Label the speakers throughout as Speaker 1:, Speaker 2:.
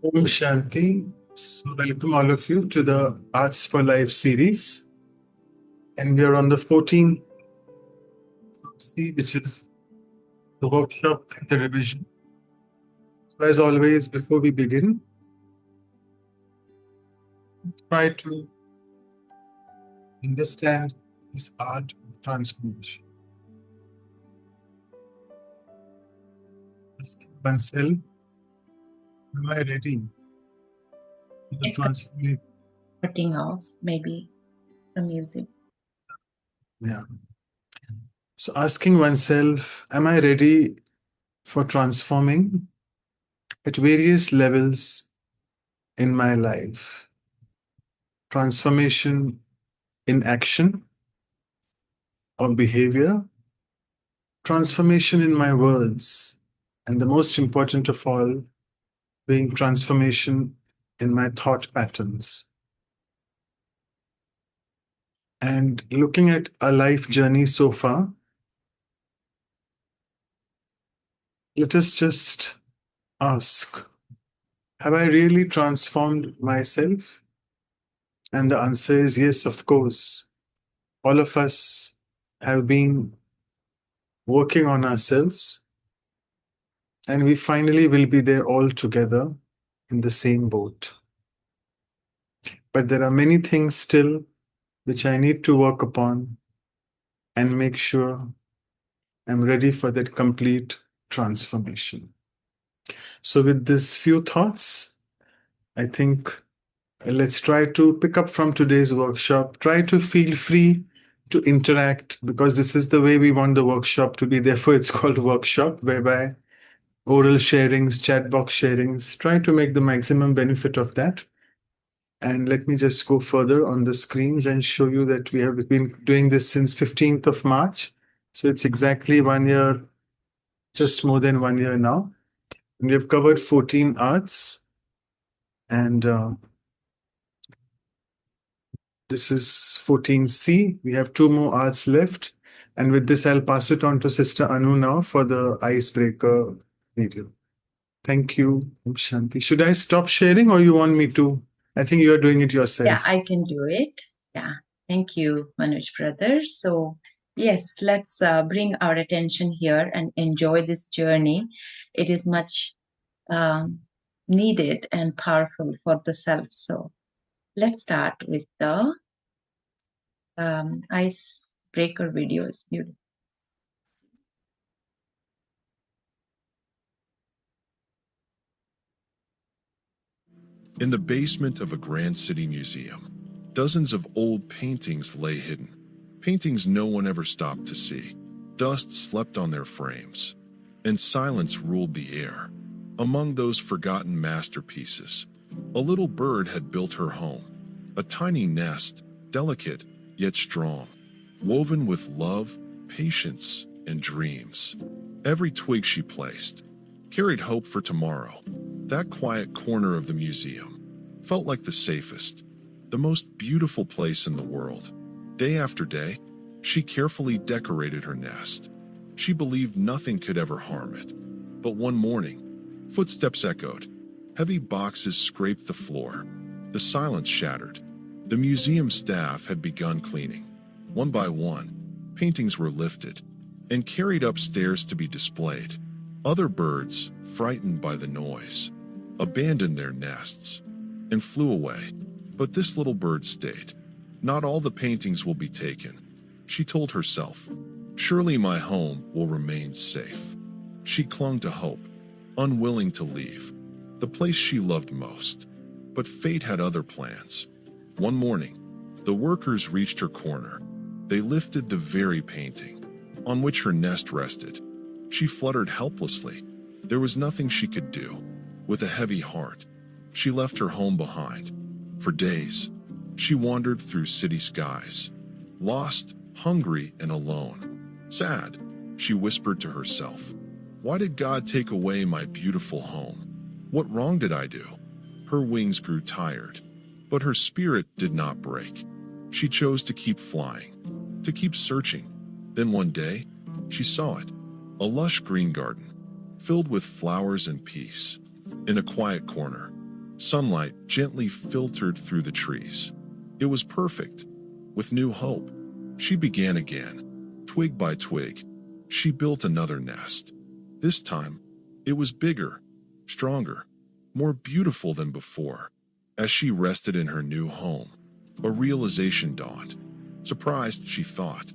Speaker 1: Om Shanti. So welcome all of you to the Arts for Life series. And we are on the 14th, which is the workshop and the revision. So as always, before we begin, try to understand this art of transformation. Ask oneself, am I ready for the
Speaker 2: It's
Speaker 1: transformation?
Speaker 2: cutting off, maybe the music.
Speaker 1: Yeah. So asking oneself, am I ready for transforming at various levels in my life? Transformation in action or behavior, transformation in my words, and the most important of all, being transformation in my thought patterns. And looking at a life journey so far, let us just ask, have I really transformed myself? And the answer is yes, of course. All of us have been working on ourselves, and we finally will be there all together in the same boat. But there are many things still which I need to work upon and make sure I'm ready for that complete transformation. So, with these few thoughts, I think let's try to pick up from today's workshop. Try to feel free to interact because this is the way we want the workshop to be. Therefore, it's called workshop, whereby oral sharings, chat box sharings, try to make the maximum benefit of that. And let me just go further on the screens and show you that we have been doing this since 15th of March. So it's exactly 1 year, just more than 1 year now. And we have covered 14 arts. And this is 14C. We have 2 more arts left. And with this, I'll pass it on to Sister Anu now for the icebreaker video. Thank you, Shanti. Should I stop sharing or you want me to? I think you are doing it yourself.
Speaker 2: Yeah, I can do it. Yeah. Thank you, Manoj brother. So, yes, let's bring our attention here and enjoy this journey. It is much needed and powerful for the self. So, let's start with the icebreaker video. It's beautiful.
Speaker 3: In the basement of a Grand City museum, dozens of old paintings lay hidden. Paintings no one ever stopped to see. Dust slept on their frames, and silence ruled the air. Among those forgotten masterpieces, a little bird had built her home. A tiny nest, delicate yet strong, woven with love, patience, and dreams. Every twig she placed carried hope for tomorrow. That quiet corner of the museum felt like the safest, the most beautiful place in the world. Day after day, she carefully decorated her nest. She believed nothing could ever harm it. But one morning, footsteps echoed. Heavy boxes scraped the floor. The silence shattered. The museum staff had begun cleaning. One by one, paintings were lifted and carried upstairs to be displayed. Other birds, frightened by the noise, abandoned their nests and flew away. But this little bird stayed. Not all the paintings will be taken, she told herself. Surely my home will remain safe. She clung to hope, unwilling to leave the place she loved most. But fate had other plans. One morning, the workers reached her corner. They lifted the very painting on which her nest rested. She fluttered helplessly. There was nothing she could do. With a heavy heart, she left her home behind. For days, she wandered through city skies, lost, hungry, and alone. Sad, she whispered to herself. Why did God take away my beautiful home? What wrong did I do? Her wings grew tired, but her spirit did not break. She chose to keep flying, to keep searching. Then one day, she saw it, a lush green garden, filled with flowers and peace. In a quiet corner, Sunlight gently filtered through the trees. It was perfect. With new hope, she began again. Twig by twig, she built another nest. This time, it was bigger, stronger, more beautiful than before. As she rested in her new home, a realization dawned. Surprised, she thought,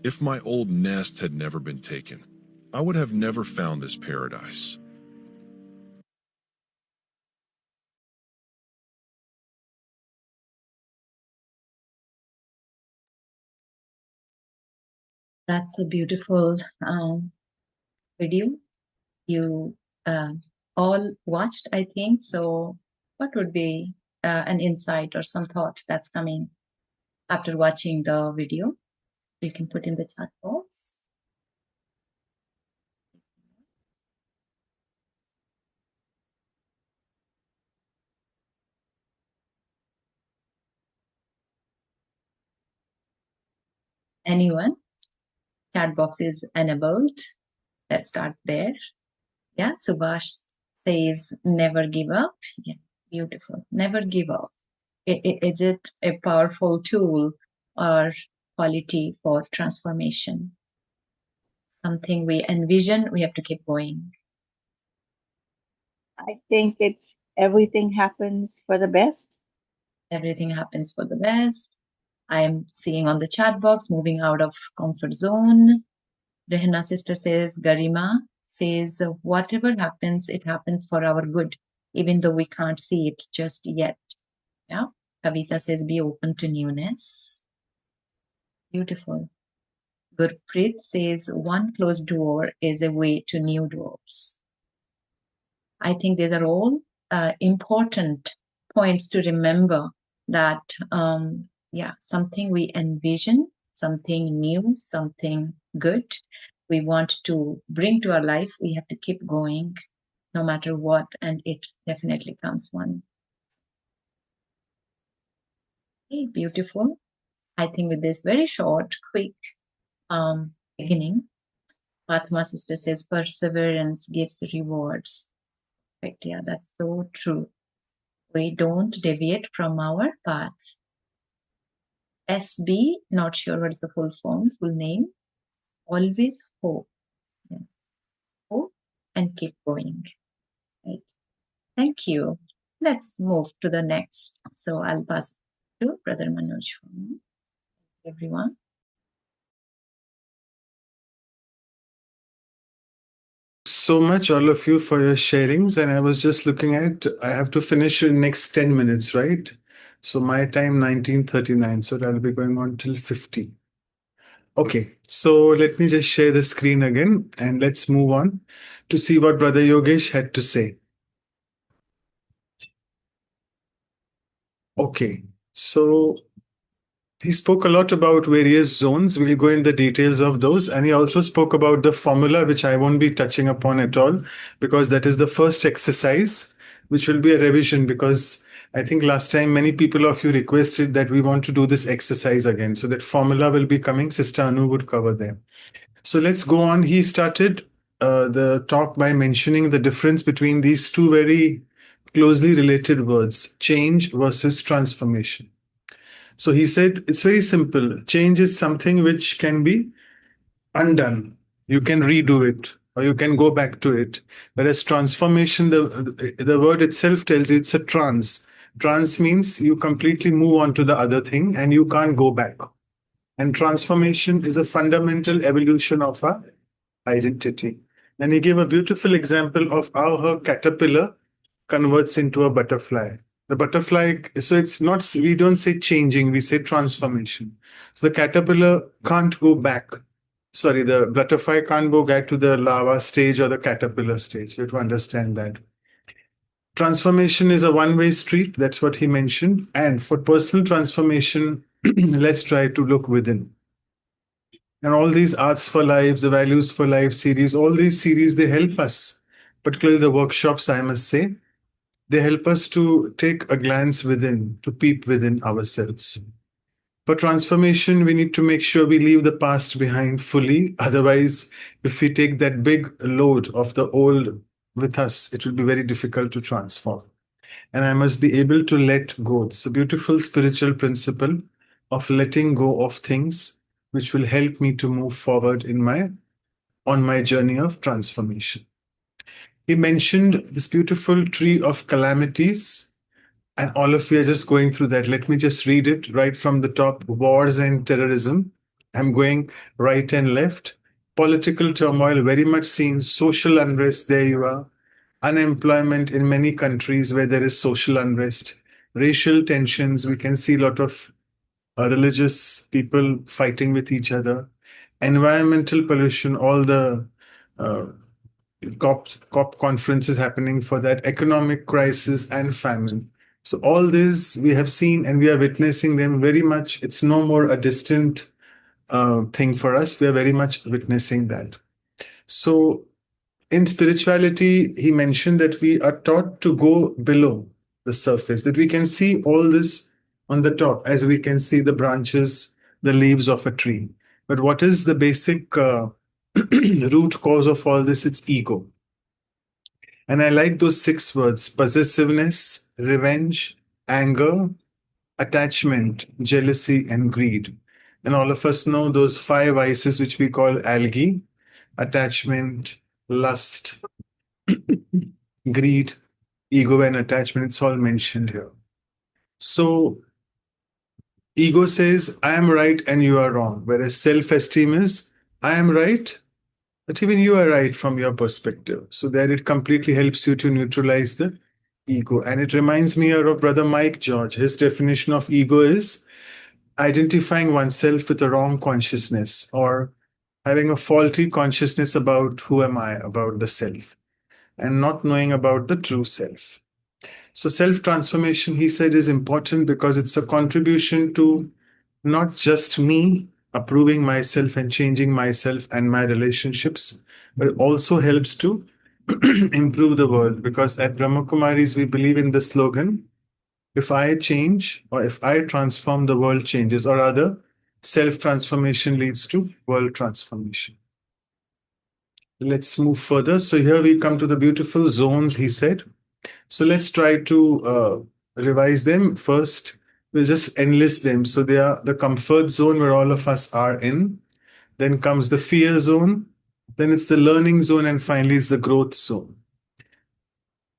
Speaker 3: if my old nest had never been taken, I would have never found this paradise.
Speaker 2: That's a beautiful video you all watched, I think. So, what would be an insight or some thought that's coming after watching the video? You can put in the chat box. Anyone? Chat box is enabled. Let's start there. Yeah, Subhash says never give up. Yeah, beautiful. Never give up. Is it a powerful tool or quality for transformation? Something we envision, we have to keep going.
Speaker 4: I think it's everything happens for the best.
Speaker 2: Everything happens for the best. I am seeing on the chat box, moving out of comfort zone. Rehna sister says, Garima says, whatever happens, it happens for our good, even though we can't see it just yet. Yeah. Kavita says, be open to newness. Beautiful. Gurpreet says, one closed door is a way to new doors. I think these are all important points to remember that, something we envision, something new, something good we want to bring to our life, we have to keep going no matter what, and it definitely comes one. Okay, beautiful. I think with this very short, quick beginning, Fatma sister says perseverance gives rewards. Right, yeah, that's so true. We don't deviate from our path. SB, not sure what's the full name. Always hope. Yeah. Hope and keep going. Right. Thank you. Let's move to the next. So I'll pass to Brother Manoj. Everyone.
Speaker 1: So much, all of you, for your sharings. And I was just looking at, I have to finish in next 10 minutes, right? So my time 1939. So that'll be going on till 50. Okay, so let me just share the screen again and let's move on to see what Brother Yogesh had to say. Okay, so he spoke a lot about various zones. We'll go in the details of those. And he also spoke about the formula, which I won't be touching upon at all, because that is the first exercise, which will be a revision, because I think last time many people of you requested that we want to do this exercise again. So that formula will be coming. Sister Anu would cover them. So let's go on. He started the talk by mentioning the difference between these two very closely related words, change versus transformation. So he said it's very simple. Change is something which can be undone. You can redo it or you can go back to it. Whereas transformation, the word itself tells you it's a trans. Trans means you completely move on to the other thing and you can't go back. And transformation is a fundamental evolution of our identity. And he gave a beautiful example of how her caterpillar converts into a butterfly. The butterfly, so it's not, we don't say changing, we say transformation. So the caterpillar can't go back. Sorry, the butterfly can't go back to the larva stage or the caterpillar stage. You have to understand that. Transformation is a one-way street. That's what he mentioned. And for personal transformation, let's try to look within. And all these Arts for Life, the Values for Life series, all these series, they help us, particularly the workshops, I must say, they help us to take a glance within, to peep within ourselves. For transformation, we need to make sure we leave the past behind fully. Otherwise, if we take that big load of the old with us, it will be very difficult to transform. and I must be able to let go. It's a beautiful spiritual principle of letting go of things which will help me to move forward in my on my journey of transformation. He mentioned this beautiful tree of calamities, and all of you are just going through that. Let me just read it right from the top: wars and terrorism. I'm going right and left. Political turmoil, very much seen. Social unrest, there you are. Unemployment in many countries where there is social unrest. Racial tensions, we can see a lot of religious people fighting with each other. Environmental pollution, all the uh, COP conferences happening for that, economic crisis and famine. So all this we have seen and we are witnessing them very much. It's no more a distant thing for us. We are very much witnessing that. So in spirituality, he mentioned that we are taught to go below the surface, that we can see all this on the top, as we can see the branches, the leaves of a tree. But what is the basic root cause of all this? It's ego. And I like those 6 words: possessiveness, revenge, anger, attachment, jealousy, and greed. And all of us know those 5 vices which we call algae: attachment, lust, greed, ego, and attachment. It's all mentioned here. So, ego says, I am right and you are wrong. Whereas self esteem is, I am right, but even you are right from your perspective. So, there it completely helps you to neutralize the ego. And it reminds me here of Brother Mike George. His definition of ego is identifying oneself with a wrong consciousness, or having a faulty consciousness about who am I, about the self, and not knowing about the true self. So, self transformation, he said, is important because it's a contribution to not just me approving myself and changing myself and my relationships, but it also helps to improve the world. Because at Brahma Kumaris, we believe in the slogan: if I change or if I transform, the world changes, or rather, self transformation leads to world transformation. Let's move further. So, here we come to the beautiful zones, he said. So let's try to revise them. First, we'll just enlist them. So they are the comfort zone where all of us are in. Then comes the fear zone. Then it's the learning zone. And finally, it's the growth zone.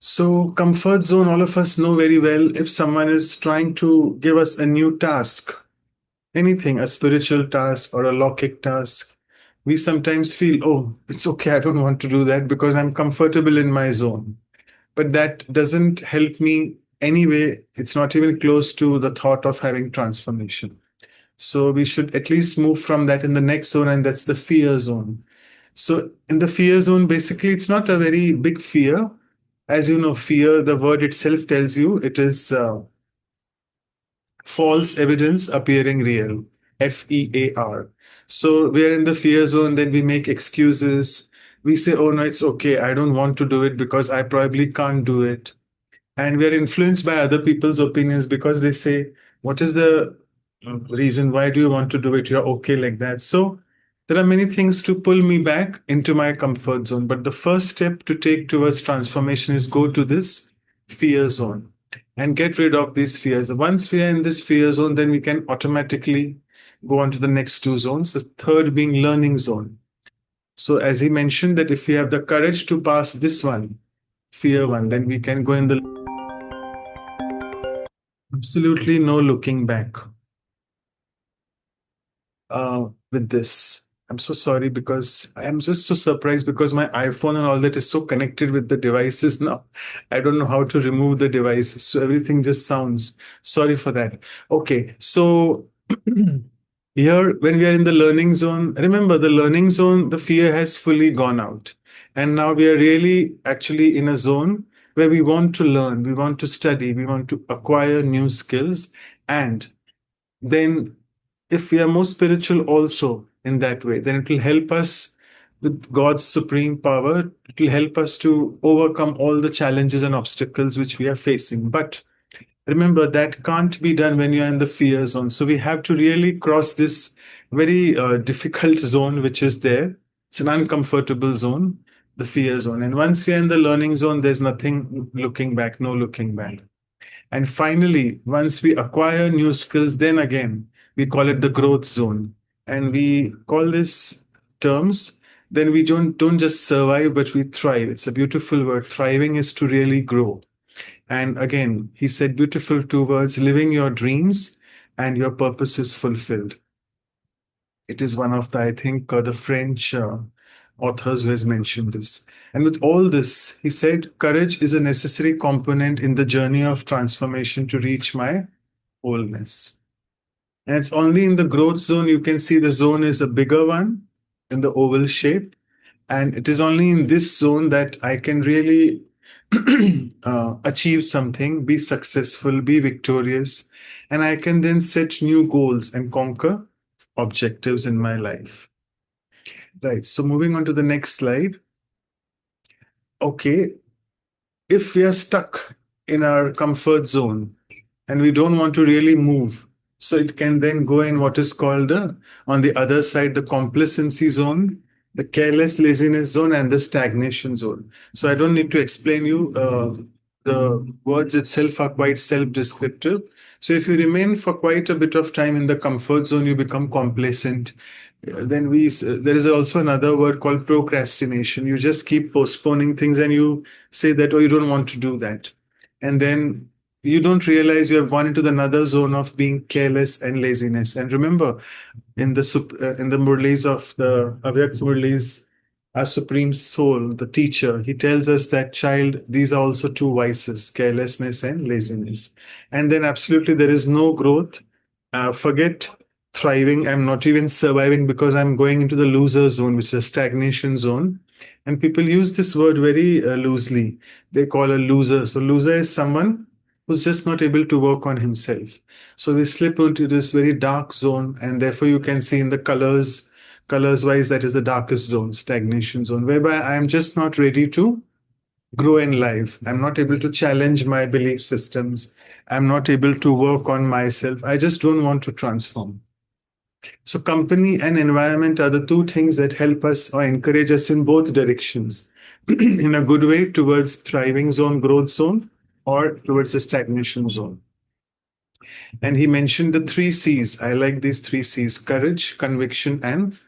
Speaker 1: So, comfort zone, all of us know very well. If someone is trying to give us a new task, anything, a spiritual task or a logic task, we sometimes feel, oh, it's okay, I don't want to do that because I'm comfortable in my zone. But that doesn't help me anyway. It's not even close to the thought of having transformation. So we should at least move from that in the next zone, and that's the fear zone. So in the fear zone, basically, it's not a very big fear. As you know, fear, the word itself tells you it is false evidence appearing real. FEAR. So we are in the fear zone, then we make excuses. We say, oh no, it's okay. I don't want to do it because I probably can't do it. And we are influenced by other people's opinions because they say, what is the reason? Why do you want to do it? You're okay like that. So there are many things to pull me back into my comfort zone. But the first step to take towards transformation is go to this fear zone and get rid of these fears. Once we are in this fear zone, then we can automatically go on to the next 2 zones, the third being learning zone. So as he mentioned that if we have the courage to pass this one, fear one, then we can go in the absolutely no looking back with this. I'm so sorry because I am just so surprised because my iPhone and all that is so connected with the devices now. I don't know how to remove the devices. So everything just sounds. Sorry for that. Okay. So here, when we are in the learning zone, remember the learning zone, the fear has fully gone out. And now we are really actually in a zone where we want to learn, we want to study, we want to acquire new skills. And then if we are more spiritual also in that way, then it will help us with God's supreme power. It will help us to overcome all the challenges and obstacles which we are facing. But remember, that can't be done when you're in the fear zone. So we have to really cross this very difficult zone which is there. It's an uncomfortable zone. the fear zone. And once we are in the learning zone, there's nothing looking back, no looking back. And finally, once we acquire new skills, then again, we call it the growth zone. And we call this terms, then we don't just survive, but we thrive. It's a beautiful word. Thriving is to really grow. And again, he said beautiful two words, living your dreams and your purpose is fulfilled. It is one of the, I think, the French authors who has mentioned this. And with all this, he said, courage is a necessary component in the journey of transformation to reach my wholeness. And it's only in the growth zone you can see the zone is a bigger one in the oval shape. And it is only in this zone that I can really achieve something, be successful, be victorious, and I can then set new goals and conquer objectives in my life. Right. So moving on to the next slide. Okay. If we are stuck in our comfort zone and we don't want to really move, so it can then go in what is called on the other side, the complacency zone, the careless laziness zone, and the stagnation zone. So I don't need to explain you. The words itself are quite self-descriptive. So if you remain for quite a bit of time in the comfort zone, you become complacent. Then there is also another word called procrastination. You just keep postponing things and you say that, oh, you don't want to do that. And then you don't realize you have gone into another zone of being careless and laziness. And remember, in the Murlis of the Avyak Murlis, our Supreme Soul, the teacher, he tells us that, child, these are also two vices, carelessness and laziness. And then absolutely there is no growth. Forget thriving. I'm not even surviving because I'm going into the loser zone, which is a stagnation zone. And people use this word very loosely. They call a loser. So loser is someone who's just not able to work on himself. So we slip into this very dark zone, and therefore you can see in the colors wise, that is the darkest zone, stagnation zone, whereby I'm just not ready to grow in life. I'm not able to challenge my belief systems. I'm not able to work on myself. I just don't want to transform. So company and environment are the two things that help us or encourage us in both directions, in a good way towards thriving zone, growth zone, or towards the stagnation zone. And he mentioned the three C's. I like these three C's: courage, conviction, and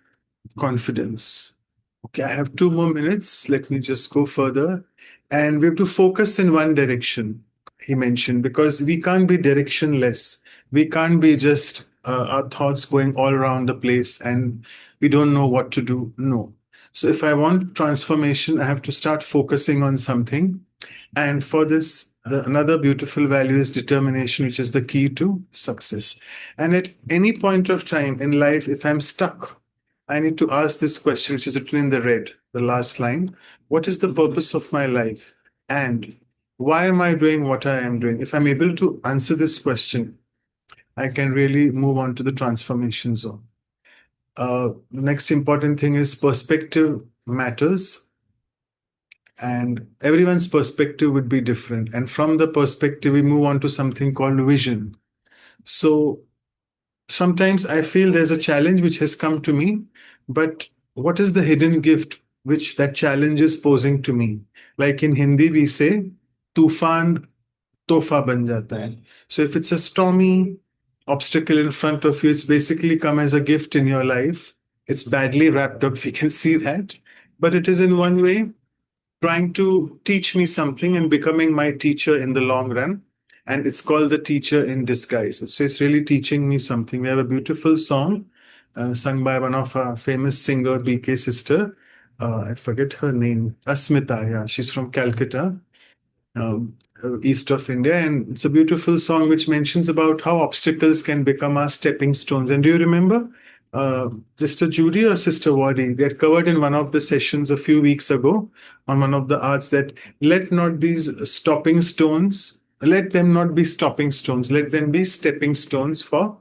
Speaker 1: confidence. Okay, I have 2 more minutes. Let me just go further. And we have to focus in one direction, he mentioned, because we can't be directionless. We can't be just our thoughts going all around the place and we don't know what to do. No. So if I want transformation, I have to start focusing on something. And for this, another beautiful value is determination, which is the key to success. And at any point of time in life, if I'm stuck, I need to ask this question, which is written in the red, the last line. What is the purpose of my life? And why am I doing what I am doing? If I'm able to answer this question, I can really move on to the transformation zone. Next important thing is perspective matters. And everyone's perspective would be different. And from the perspective, we move on to something called vision. So sometimes I feel there's a challenge which has come to me, but what is the hidden gift which that challenge is posing to me? Like in Hindi, we say, tufan tofa ban jata hai. So if it's a stormy obstacle in front of you, it's basically come as a gift in your life. It's badly wrapped up, we can see that. But it is in one way trying to teach me something and becoming my teacher in the long run. And it's called the teacher in disguise. So it's really teaching me something. We have a beautiful song sung by one of our famous singer, BK sister. I forget her name, Asmita. Yeah, she's from Calcutta, east of India. And it's a beautiful song which mentions about how obstacles can become our stepping stones. And do you remember Sister Judy or Sister Wadi? They had covered in one of the sessions a few weeks ago on one of the arts that let not these stopping stones, let them not be stopping stones, let them be stepping stones for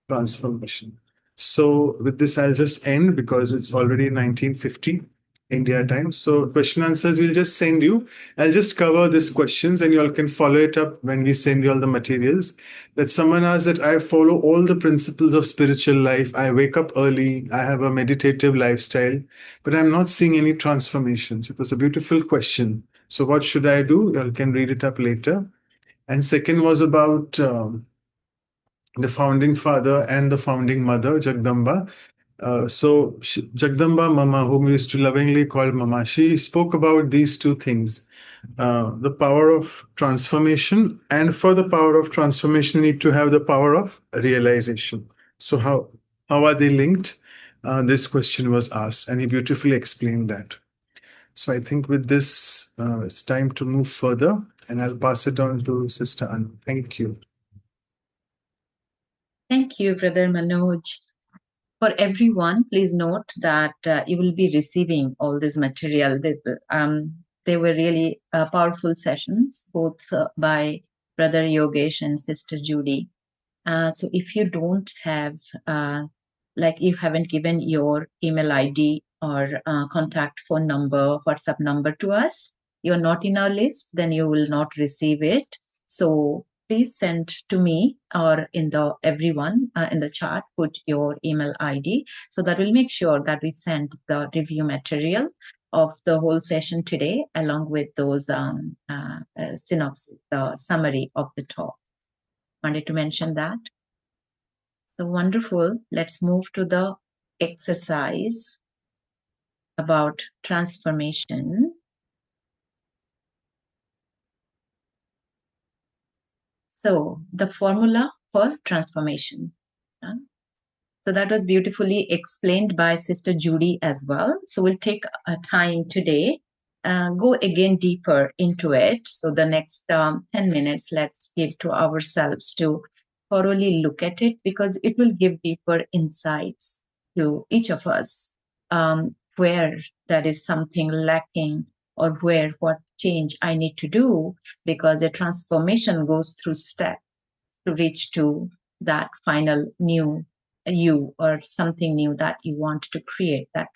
Speaker 1: transformation. So with this, I'll just end because it's already 1950. India time. So question answers we'll just send you. I'll just cover these questions and you all can follow it up when we send you all the materials. That someone asked that I follow all the principles of spiritual life. I wake up early. I have a meditative lifestyle, but I'm not seeing any transformations. It was a beautiful question. So what should I do? You all can read it up later. And second was about the founding father and the founding mother, Jagdamba. Jagdamba Mama, whom we used to lovingly call Mama, she spoke about these two things, the power of transformation, and for the power of transformation, you need to have the power of realization. So how are they linked? This question was asked, and he beautifully explained that. So I think with this, it's time to move further, and I'll pass it on to Sister Anu. Thank you.
Speaker 2: Thank you, Brother Manoj. For everyone, please note that you will be receiving all this material. They were really powerful sessions, both by Brother Yogesh and Sister Judy. So if you don't have, like you haven't given your email ID or contact phone number, WhatsApp number to us, you're not in our list, then you will not receive it. So please send to me or in the everyone in the chat, put your email ID. So that will make sure that we send the review material of the whole session today, along with those synopsis, the summary of the talk. Wanted to mention that. So wonderful. Let's move to the exercise about transformation. So the formula for transformation. So that was beautifully explained by Sister Judy as well. So we'll take a time today, go again deeper into it. So the next 10 minutes, let's give to ourselves to thoroughly look at it, because it will give deeper insights to each of us, where there is something lacking or where what change I need to do, because a transformation goes through steps to reach to that final new you or something new that you want to create, that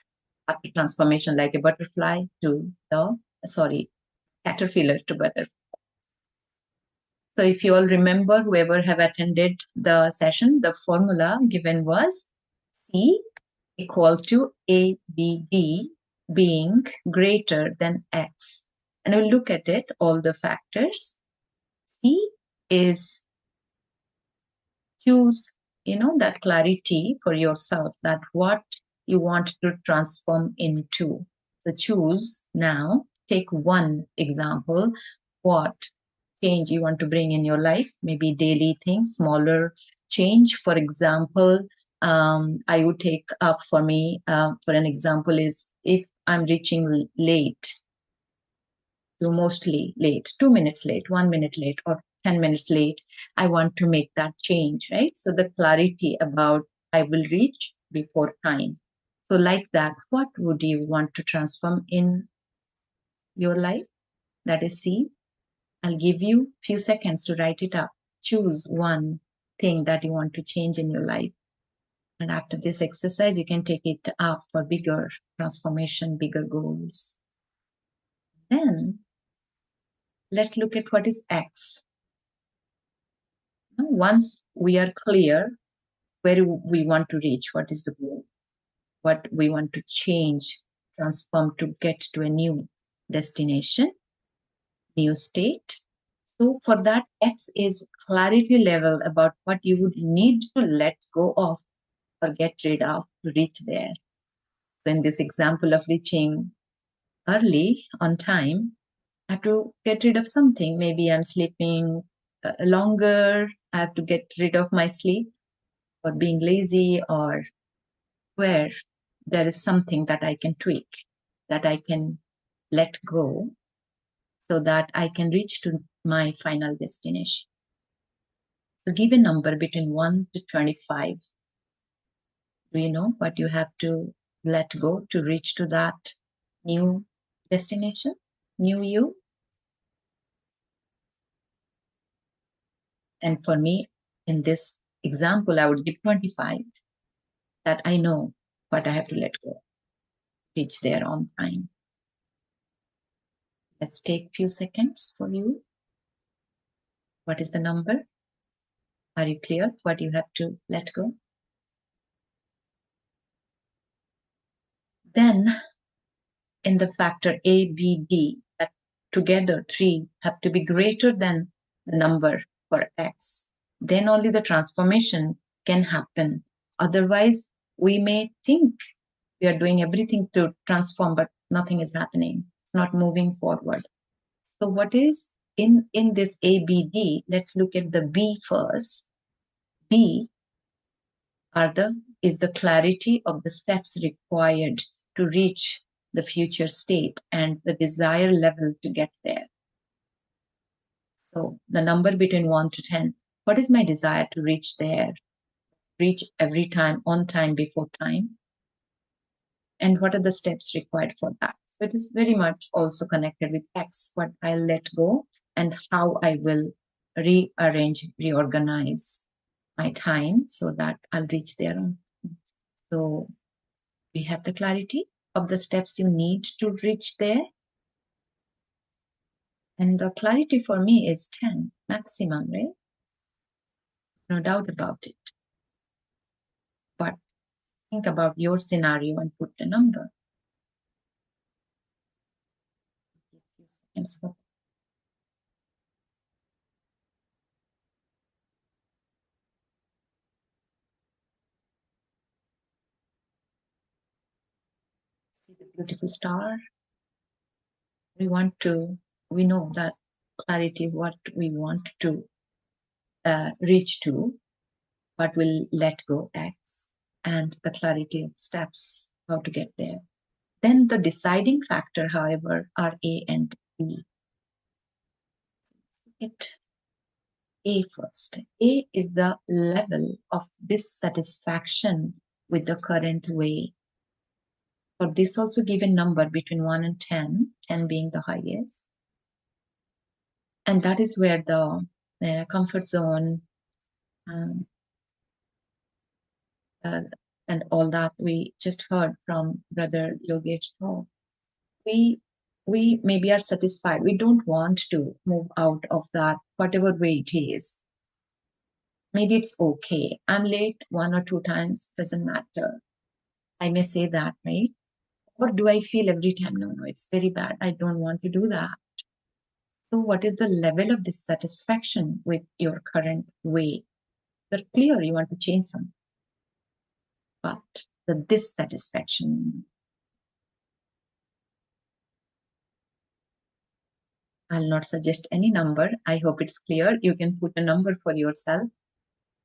Speaker 2: after transformation, like a butterfly to the caterpillar to butterfly. So if you all remember, whoever have attended the session, the formula given was C equal to ABD being greater than X. And we'll look at it, all the factors. C is choose, that clarity for yourself, that what you want to transform into. So choose now, take one example, what change you want to bring in your life, maybe daily things, smaller change. For example, I would take up for me, for an example is if I'm reaching late, to mostly late, 2 minutes late, 1 minute late, or 10 minutes late, I want to make that change, right? So the clarity about I will reach before time. So like that, what would you want to transform in your life? That is C. I'll give you a few seconds to write it up. Choose one thing that you want to change in your life. And after this exercise, you can take it up for bigger transformation, bigger goals. Then let's look at what is X. Once we are clear where we want to reach, what is the goal, what we want to change, transform to get to a new destination, new state. So for that, X is clarity level about what you would need to let go of or get rid of to reach there. So in this example of reaching early on time, I have to get rid of something. Maybe I'm sleeping longer. I have to get rid of my sleep, or being lazy, or where there is something that I can tweak, that I can let go, so that I can reach to my final destination. So give a number between 1 to 25. Do you know what you have to let go to reach to that new destination, new you? And for me, in this example, I would give 25, that I know what I have to let go. reach there on time. Let's take a few seconds for you. What is the number? Are you clear what you have to let go? Then in the factor A, B, D, that together 3 have to be greater than the number for X. Then only the transformation can happen. Otherwise, we may think we are doing everything to transform, but nothing is happening, not moving forward. So what is in this ABD? Let's look at the B first. B is the clarity of the steps required to reach the future state and the desire level to get there. So the number between 1 to 10, what is my desire to reach there? Reach every time, on time, before time? And what are the steps required for that? So it is very much also connected with X, what I'll let go and how I will rearrange, reorganize my time so that I'll reach there on. So we have the clarity of the steps you need to reach there. And the clarity for me is 10 maximum, right? No doubt about it. But think about your scenario and put the number. See the beautiful star. We know that clarity, what we want to reach to, but we'll let go X, and the clarity of steps, how to get there. Then the deciding factor, however, are A and B. A first. A is the level of dissatisfaction with the current way. For this also given number between 1 and 10, 10 being the highest. And that is where the comfort zone and all that we just heard from Brother Yogesh talk. We maybe are satisfied. We don't want to move out of that, whatever way it is. Maybe it's okay. I'm late 1 or 2 times, doesn't matter. I may say that, right? Or do I feel every time? No, it's very bad. I don't want to do that. So what is the level of dissatisfaction with your current way? You're clear you want to change something. But the dissatisfaction, I'll not suggest any number. I hope it's clear. You can put a number for yourself.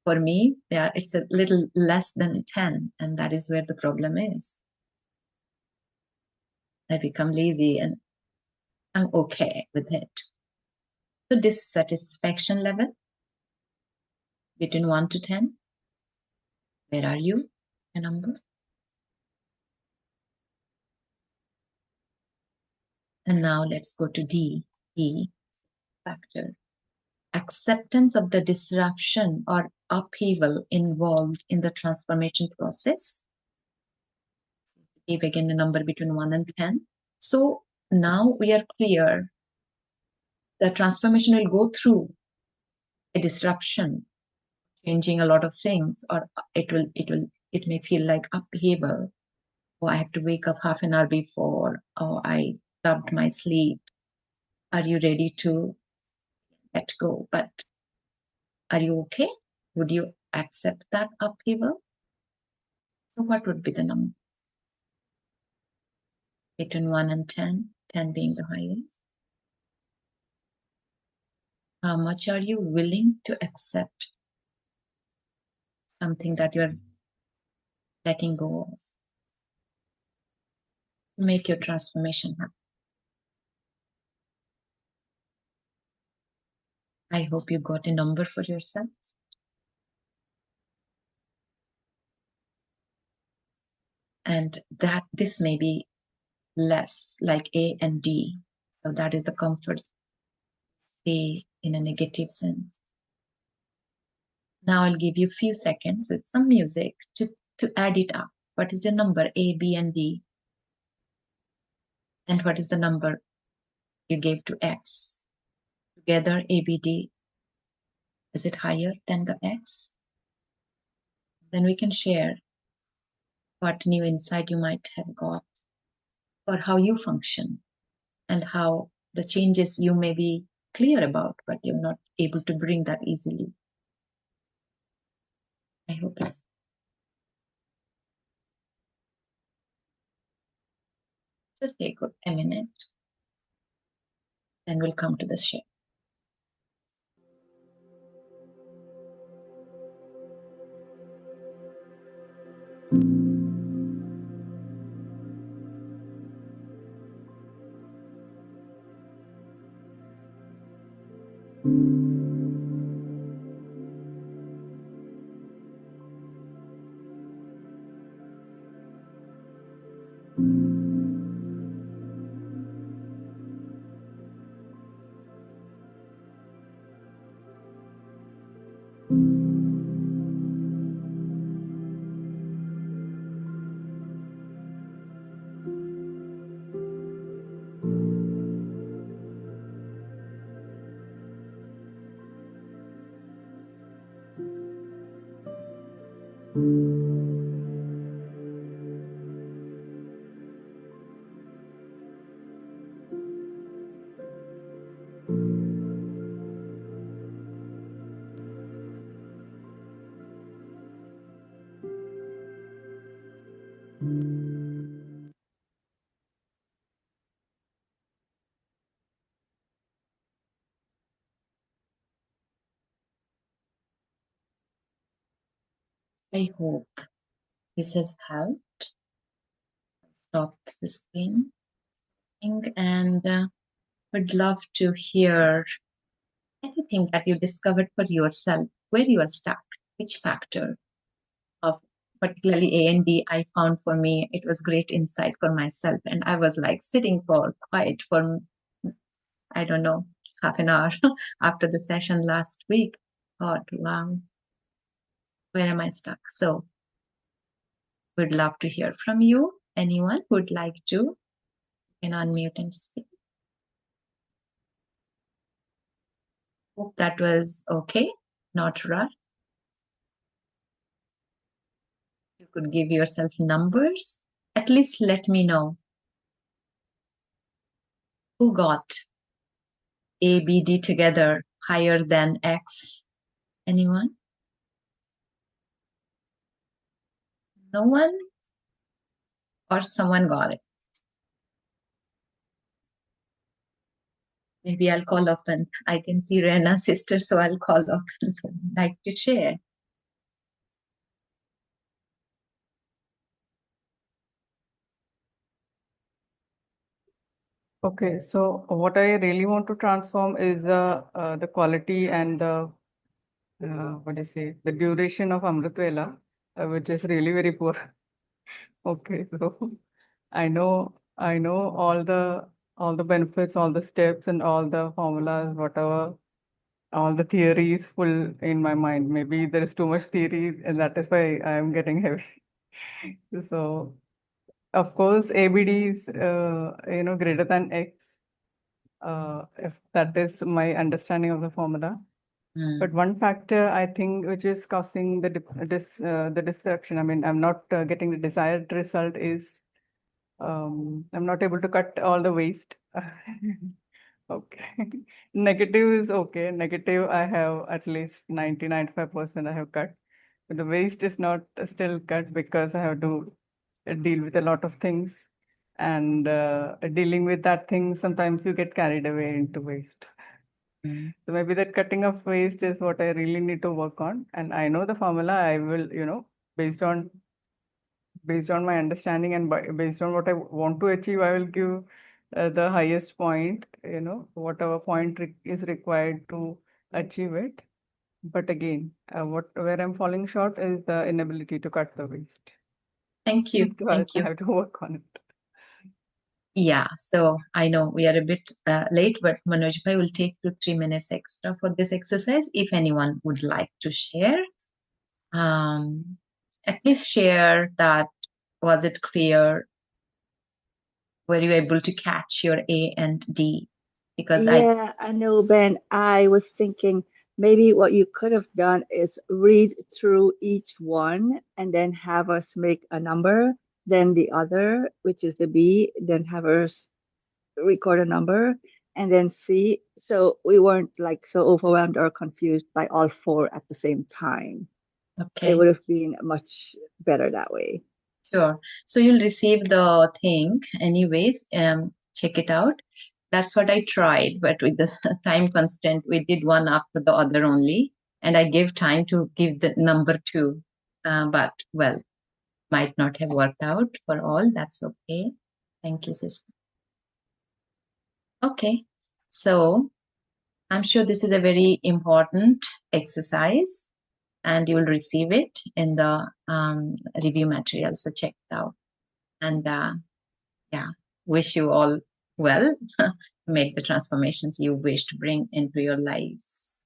Speaker 2: For me, yeah, it's a little less than 10, and that is where the problem is. I become lazy and I'm okay with it. So dissatisfaction level between 1 to 10. Where are you? A number. And now let's go to D, E factor. Acceptance of the disruption or upheaval involved in the transformation process. Give again a number between 1 and 10. So now we are clear. The transformation will go through a disruption, changing a lot of things, or it may feel like upheaval. Or I have to wake up half an hour before, or I dubbed my sleep. Are you ready to let go? But are you okay? Would you accept that upheaval? So what would be the number? Between 1 and 10, 10 being the highest. How much are you willing to accept something that you're letting go of? Make your transformation happen. I hope you got a number for yourself. And that this may be less like A and D. So that is the comfort stay in a negative sense. Now I'll give you a few seconds with some music to add it up. What is the number A, B, and D? And what is the number you gave to X? Together, ABD, is it higher than the X? Then we can share what new insight you might have got, or how you function, and how the changes you may be clear about, but you're not able to bring that easily. I hope it's just take a minute, then we'll come to the share. I hope this has helped. Stop the screen and would love to hear anything that you discovered for yourself, where you are stuck, which factor of particularly A and D I found for me, it was great insight for myself. And I was like sitting for quiet for, I don't know, half an hour after the session last week. Thought, wow, where am I stuck? So would love to hear from you. Anyone would like to, you can unmute and speak. Hope that was okay, not rough. You could give yourself numbers. At least let me know who got A, B, D together higher than X. Anyone? No one? Or someone got it? Maybe I'll call up and I can see Rena's sister, so I'll call up and like to share.
Speaker 5: Okay, so what I really want to transform is the quality and the what do you say, the duration of Amrit Vela, which is really very poor. Okay, so I know all the benefits, all the steps, and all the formulas, whatever, all the theories full in my mind. Maybe there is too much theory, and that is why I am getting heavy. So, of course, ABD is greater than X. If that is my understanding of the formula. But one factor I think which is causing the the disruption, I mean, I'm not getting the desired result is I'm not able to cut all the waste. Okay. Negative is okay. Negative, I have at least 90-95% I have cut. But the waste is not still cut because I have to deal with a lot of things. And dealing with that thing, sometimes you get carried away into waste. So maybe that cutting of waste is what I really need to work on. And I know the formula. I will, based on my understanding and based on what I want to achieve, I will give the highest point, whatever point is required to achieve it. But again, where I'm falling short is the inability to cut the waste.
Speaker 2: Thank you.
Speaker 5: So
Speaker 2: Thank
Speaker 5: I
Speaker 2: you.
Speaker 5: have to work on it.
Speaker 2: Yeah, so I know we are a bit late, but Manoj Bhai will take 2-3 minutes extra for this exercise. If anyone would like to share, at least share that, was it clear? Were you able to catch your A and D? Because
Speaker 4: Yeah, I know, Ben. I was thinking maybe what you could have done is read through each one and then have us make a number, then the other, which is the B, then have us record a number and then see. So we weren't like so overwhelmed or confused by all four at the same time. It
Speaker 2: okay,
Speaker 4: would have been much better that way.
Speaker 2: sure. So you'll receive the thing anyways. Check it out. That's what I tried, but with the time constraint, we did one after the other only, and I gave time to give the number two. But well, might not have worked out for all. That's okay. Thank you, sister. Okay, so I'm sure this is a very important exercise, and you will receive it in the review material. So check it out. And yeah, wish you all well. Make the transformations you wish to bring into your lives.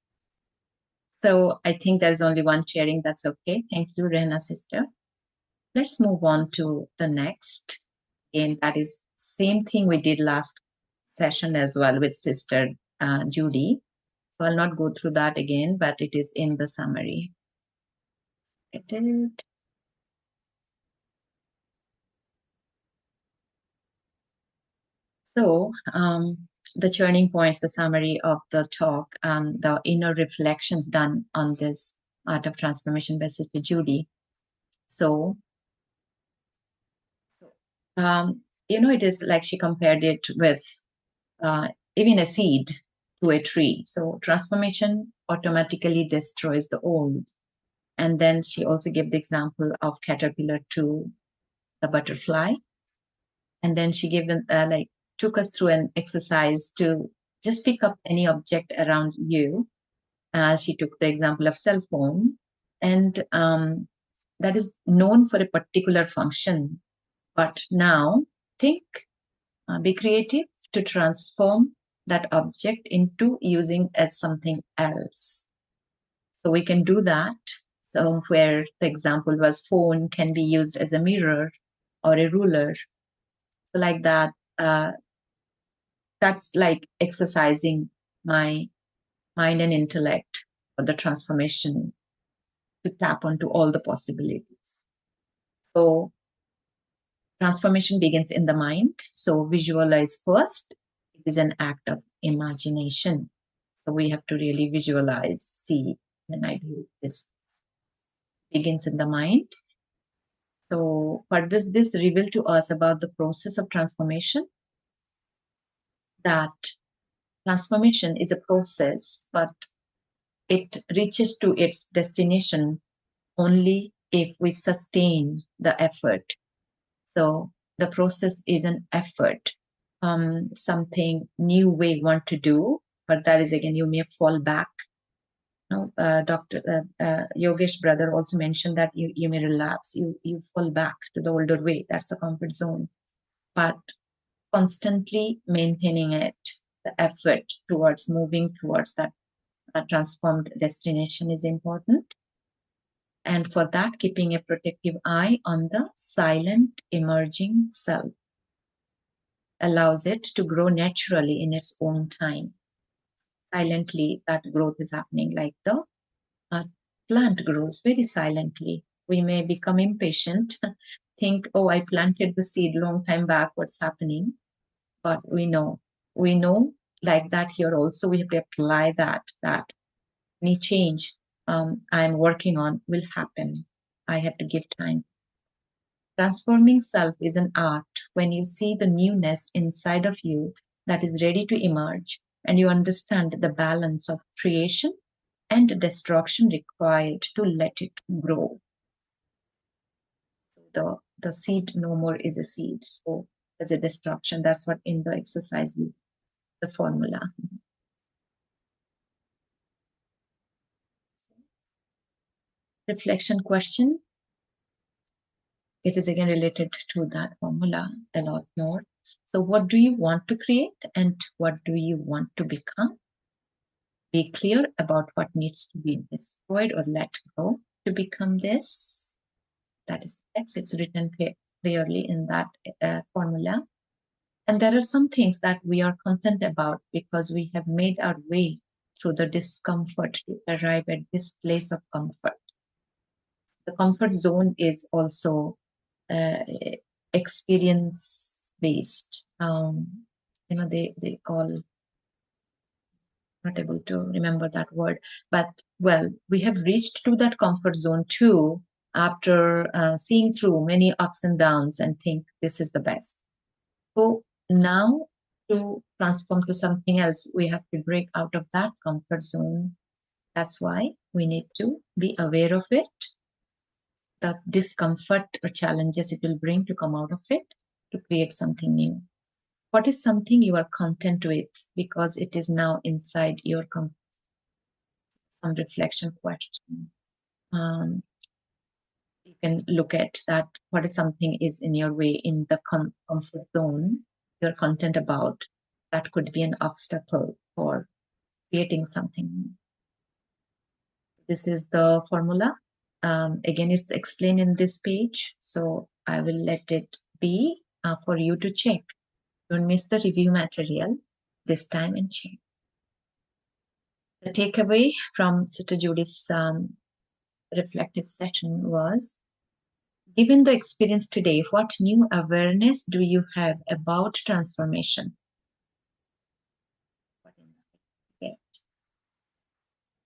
Speaker 2: So I think there's only one sharing. That's okay. Thank you, Rehna sister. Let's move on to the next. And that is same thing we did last session as well with sister Judy. So I'll not go through that again, but it is in the summary. It is. So the turning points, the summary of the talk, the inner reflections done on this art of transformation by Sister Judy. So, it is like she compared it with even a seed to a tree. So transformation automatically destroys the old. And then she also gave the example of caterpillar to the butterfly. And then she gave took us through an exercise to just pick up any object around you. She took the example of cell phone, and that is known for a particular function. But now think, be creative to transform that object into using as something else. So we can do that. So where the example was phone can be used as a mirror or a ruler. So like that, that's like exercising my mind and intellect for the transformation to tap onto all the possibilities. So transformation begins in the mind. So visualize first. It is an act of imagination. So we have to really visualize, see, when I do this. Begins in the mind. So what does this reveal to us about the process of transformation? That transformation is a process, but it reaches to its destination only if we sustain the effort. So the process is an effort, something new we want to do, but that is again, you may fall back. Dr. Yogesh brother also mentioned that you may relapse, you fall back to the older way. That's the comfort zone. But constantly maintaining it, the effort towards moving towards that transformed destination is important. And for that, keeping a protective eye on the silent emerging self allows it to grow naturally in its own time. Silently, that growth is happening, like the plant grows very silently. We may become impatient, think, oh, I planted the seed long time back, what's happening? But we know like that here also, we have to apply that any change I'm working on will happen. I have to give time. Transforming self is an art when you see the newness inside of you that is ready to emerge, and you understand the balance of creation and destruction required to let it grow. The seed no more is a seed. So there's a destruction. That's what in the exercise the formula. Reflection question. It is again related to that formula a lot more. So what do you want to create and what do you want to become? Be clear about what needs to be destroyed or let go to become this. That is X. It's written clearly in that formula. And there are some things that we are content about because we have made our way through the discomfort to arrive at this place of comfort. The comfort zone is also experience based. They call, not able to remember that word, but well, we have reached to that comfort zone too after seeing through many ups and downs and think this is the best. So now to transform to something else, we have to break out of that comfort zone. That's why we need to be aware of it, the discomfort or challenges it will bring to come out of it to create something new. What is something you are content with because it is now inside your some reflection question. You can look at that. What is something is in your way in the comfort zone you're content about? That could be an obstacle for creating something new. This is the formula. Again, it's explained in this page, so I will let it be for you to check. Don't miss the review material this time and check. The takeaway from Sister Judy's reflective session was, given the experience today, what new awareness do you have about transformation?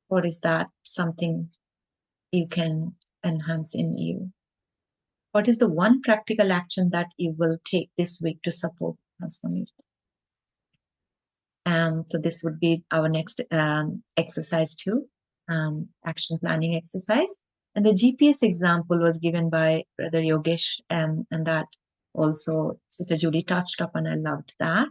Speaker 2: Or is that something you can enhance in you? What is the one practical action that you will take this week to support transformation? So this would be our next exercise too, action planning exercise. And the GPS example was given by Brother Yogesh, and that also Sister Judy touched upon. I loved that.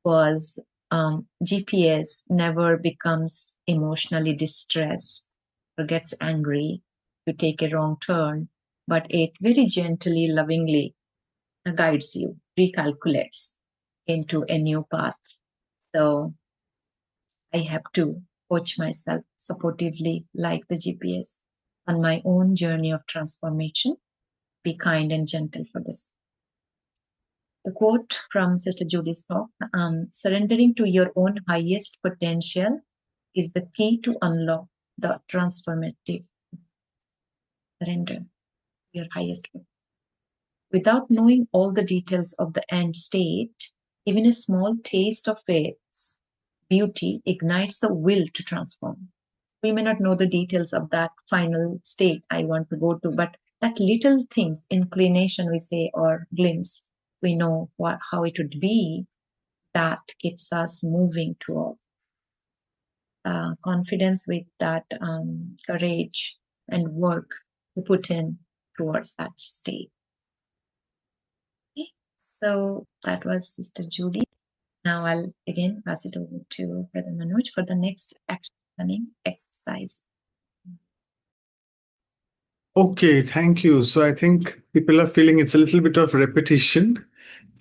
Speaker 2: Was GPS never becomes emotionally distressed or gets angry to take a wrong turn, but it very gently, lovingly guides you, recalculates into a new path. So I have to coach myself supportively like the GPS on my own journey of transformation. Be kind and gentle for this. The quote from Sister Judy's talk, surrendering to your own highest potential is the key to unlock the transformative surrender, your highest potential. Without knowing all the details of the end state, even a small taste of its beauty ignites the will to transform. We may not know the details of that final state I want to go to, but that little things, inclination we say, or glimpse, we know how it would be, that keeps us moving toward confidence with that courage and work to put in towards that state. Okay, so that was Sister Judy. Now I'll again pass it over to Brother Manoj for the next action planning exercise.
Speaker 1: Okay, thank you. So I think people are feeling it's a little bit of repetition,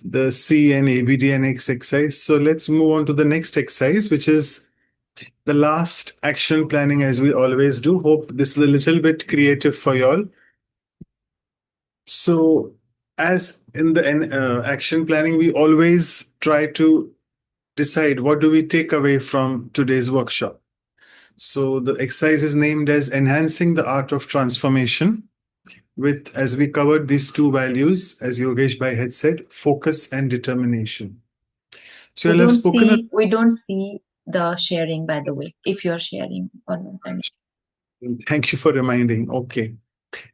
Speaker 1: the C and ABDNX exercise. So let's move on to the next exercise, which is the last action planning, as we always do. Hope this is a little bit creative for y'all. So as in the action planning, we always try to decide what do we take away from today's workshop. So the exercise is named as Enhancing the Art of Transformation, with, as we covered, these two values, as Yogesh Bhai had said, focus and determination. So
Speaker 2: we don't see the sharing, by the way, if you're sharing or not.
Speaker 1: Thank you for reminding. Okay.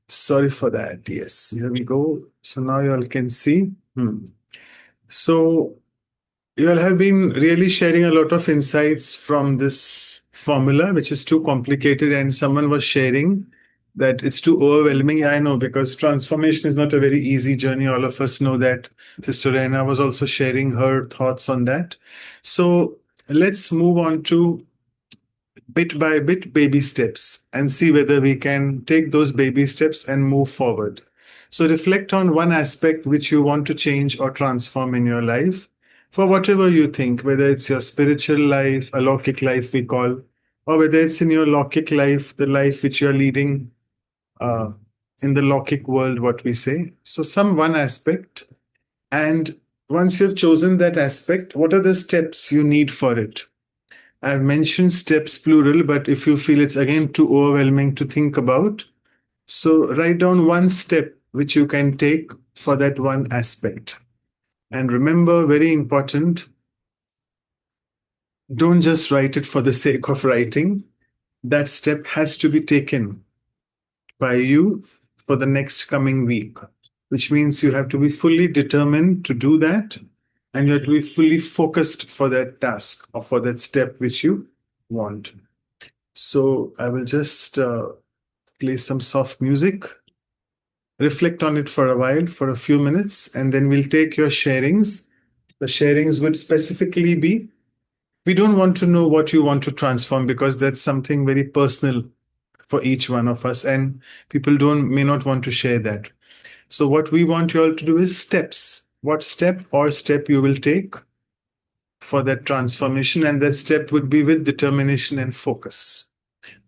Speaker 1: Sorry for that. Yes, here we go. So now you all can see. So you all have been really sharing a lot of insights from this formula, which is too complicated. And someone was sharing that it's too overwhelming. I know, because transformation is not a very easy journey. All of us know that. Sister Reina was also sharing her thoughts on that. So let's move on to bit by bit baby steps and see whether we can take those baby steps and move forward. So reflect on one aspect which you want to change or transform in your life, for whatever you think, whether it's your spiritual life, a Lokik life we call, or whether it's in your Lokik life, the life which you're leading in the Lokik world, what we say. So some one aspect, and once you've chosen that aspect, what are the steps you need for it? I've mentioned steps plural, but if you feel it's again too overwhelming to think about, so write down one step which you can take for that one aspect. And remember, very important, don't just write it for the sake of writing. That step has to be taken by you for the next coming week, which means you have to be fully determined to do that, and you have to be fully focused for that task or for that step which you want. So I will just play some soft music, reflect on it for a while, for a few minutes, and then we'll take your sharings. The sharings would specifically be, we don't want to know what you want to transform because that's something very personal for each one of us, and people don't may not want to share that. So what we want you all to do is steps. What step you will take for that transformation, and that step would be with determination and focus.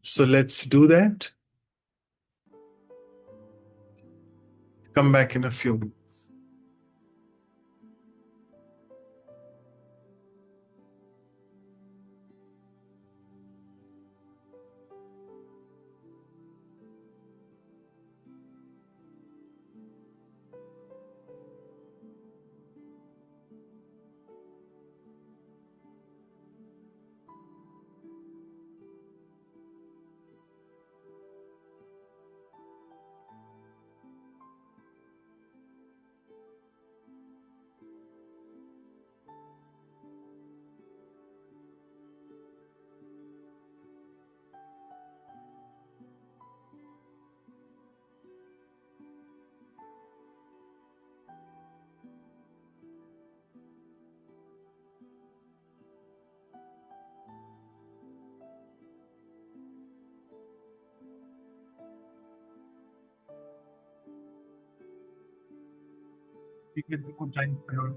Speaker 1: So let's do that. Come back in a few minutes. You get more time for your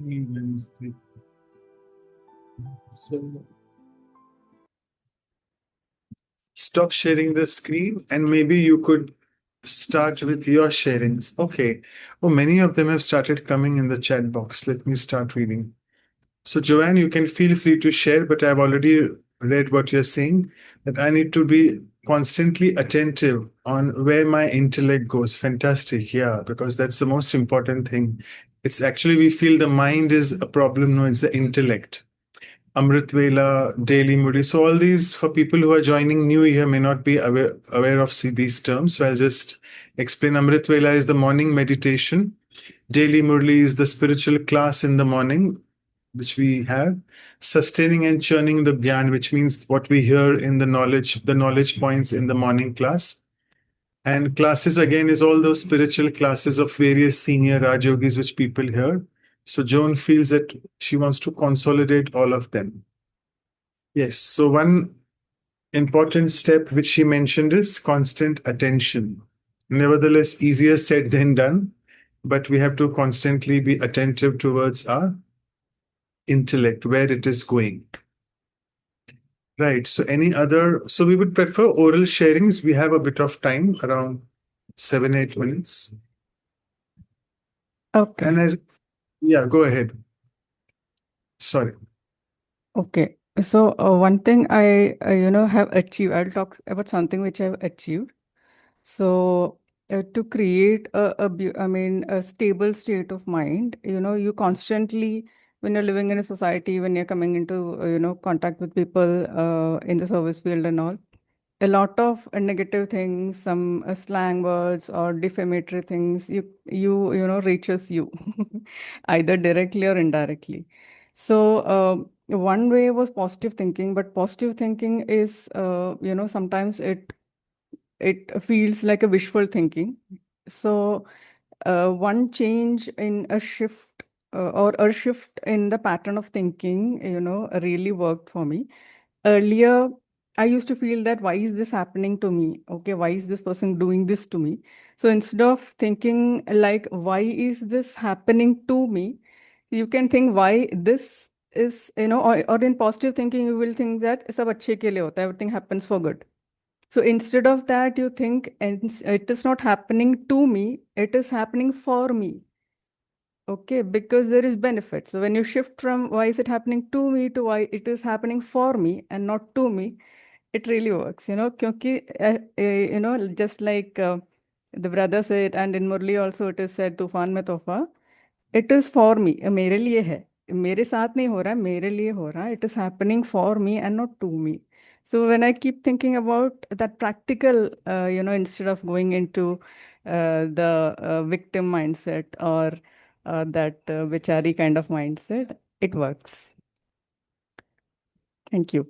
Speaker 1: Wednesday. So stop sharing the screen, and maybe you could start with your sharings. Okay. Oh, many of them have started coming in the chat box. Let me start reading. So, Joanne, you can feel free to share, but I've already read what you're saying, that I need to be constantly attentive on where my intellect goes. Fantastic. Yeah, because that's the most important thing. It's actually, we feel the mind is a problem. No, it's the intellect. Amrit Vela, Daily Moody. So all these, for people who are joining new here, may not be aware of these terms. So I'll just explain. Amrit Vela is the morning meditation. Daily Murli is the spiritual class in the morning, which we have. Sustaining and churning the Gyan, which means what we hear in the knowledge points in the morning class. And classes again is all those spiritual classes of various senior Rajyogis which people hear. So Joan feels that she wants to consolidate all of them. Yes. So one important step which she mentioned is constant attention. Nevertheless, easier said than done, but we have to constantly be attentive towards our intellect, where it is going. Right. So any other, so we would prefer oral sharings. We have a bit of time, around 7-8 minutes.
Speaker 5: Okay.
Speaker 1: And yeah, go ahead. Sorry.
Speaker 5: Okay. So one thing I have achieved, I'll talk about something which I've achieved. So to create a stable state of mind, you constantly, when you're living in a society, when you're coming into, contact with people in the service field and all, a lot of negative things, some slang words or defamatory things, reaches you either directly or indirectly. So one way was positive thinking, but positive thinking is, sometimes it feels like a wishful thinking. So one change in a shift or a shift in the pattern of thinking, really worked for me. Earlier, I used to feel that why is this happening to me? Okay, why is this person doing this to me? So instead of thinking like, why is this happening to me? You can think why this is, or in positive thinking, you will think that sab achhe ke liye hota hai, everything happens for good. So instead of that, you think, and it is not happening to me, it is happening for me. Okay, because there is benefit. So when you shift from why is it happening to me to why it is happening for me and not to me, it really works, kyunki, just like the brother said, and in Murli also it is said, Tufan mein tofa, it is for me, मेरे लिए है, मेरे साथ नहीं हो रहा है, मेरे लिए हो रहा है, it is happening for me and not to me. So when I keep thinking about that practical, instead of going into the victim mindset or that vichari kind of mindset, it works. Thank you.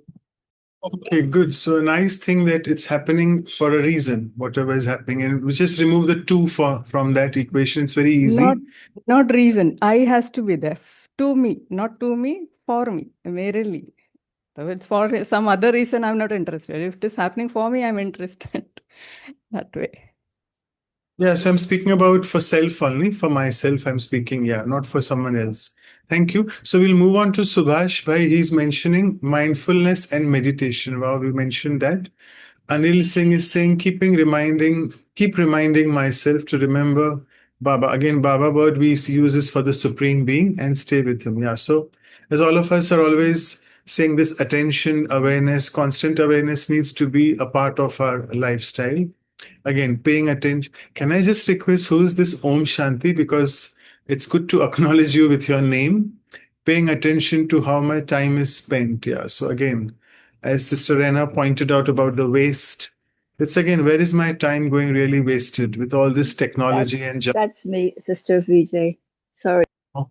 Speaker 1: Okay, good. So a nice thing that it's happening for a reason, whatever is happening, and we just remove the two from that equation. It's very easy.
Speaker 5: Not reason. I has to be there to me, not to me, for me, mere liye. So it's for some other reason I'm not interested. If it is happening for me, I'm interested that way.
Speaker 1: Yeah, so I'm speaking about for self only. For myself, I'm speaking, yeah, not for someone else. Thank you. So we'll move on to Subhash Bhai. He's mentioning mindfulness and meditation. Wow, we mentioned that. Anil Singh is saying, keep reminding myself to remember Baba. Again, Baba word we use is for the Supreme Being and stay with him. Yeah. So as all of us are always saying, this attention, awareness, constant awareness needs to be a part of our lifestyle. Again, paying attention. Can I just request who's this Om Shanti? Because it's good to acknowledge you with your name. Paying attention to how my time is spent. Yeah. So again, as Sister Rena pointed out about the waste, it's again, where is my time going really wasted with all this technology and
Speaker 4: That's me, Sister VJ. Sorry.
Speaker 1: Oh,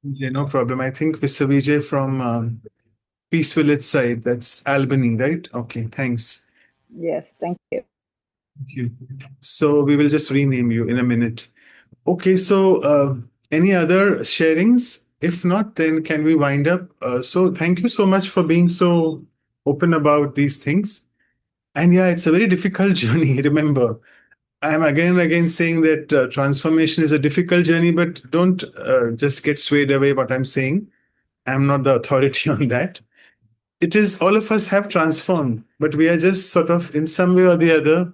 Speaker 1: yeah, no problem. I think Mr. Vijay from Peace Village side, that's Albany, right? Okay, thanks.
Speaker 4: Yes, thank you.
Speaker 1: Thank you. So we will just rename you in a minute. Okay, so any other sharings? If not, then can we wind up? So thank you so much for being so open about these things. And yeah, it's a very difficult journey. Remember, I'm again and again saying that transformation is a difficult journey, but don't just get swayed away what I'm saying. I'm not the authority on that. It is all of us have transformed, but we are just sort of in some way or the other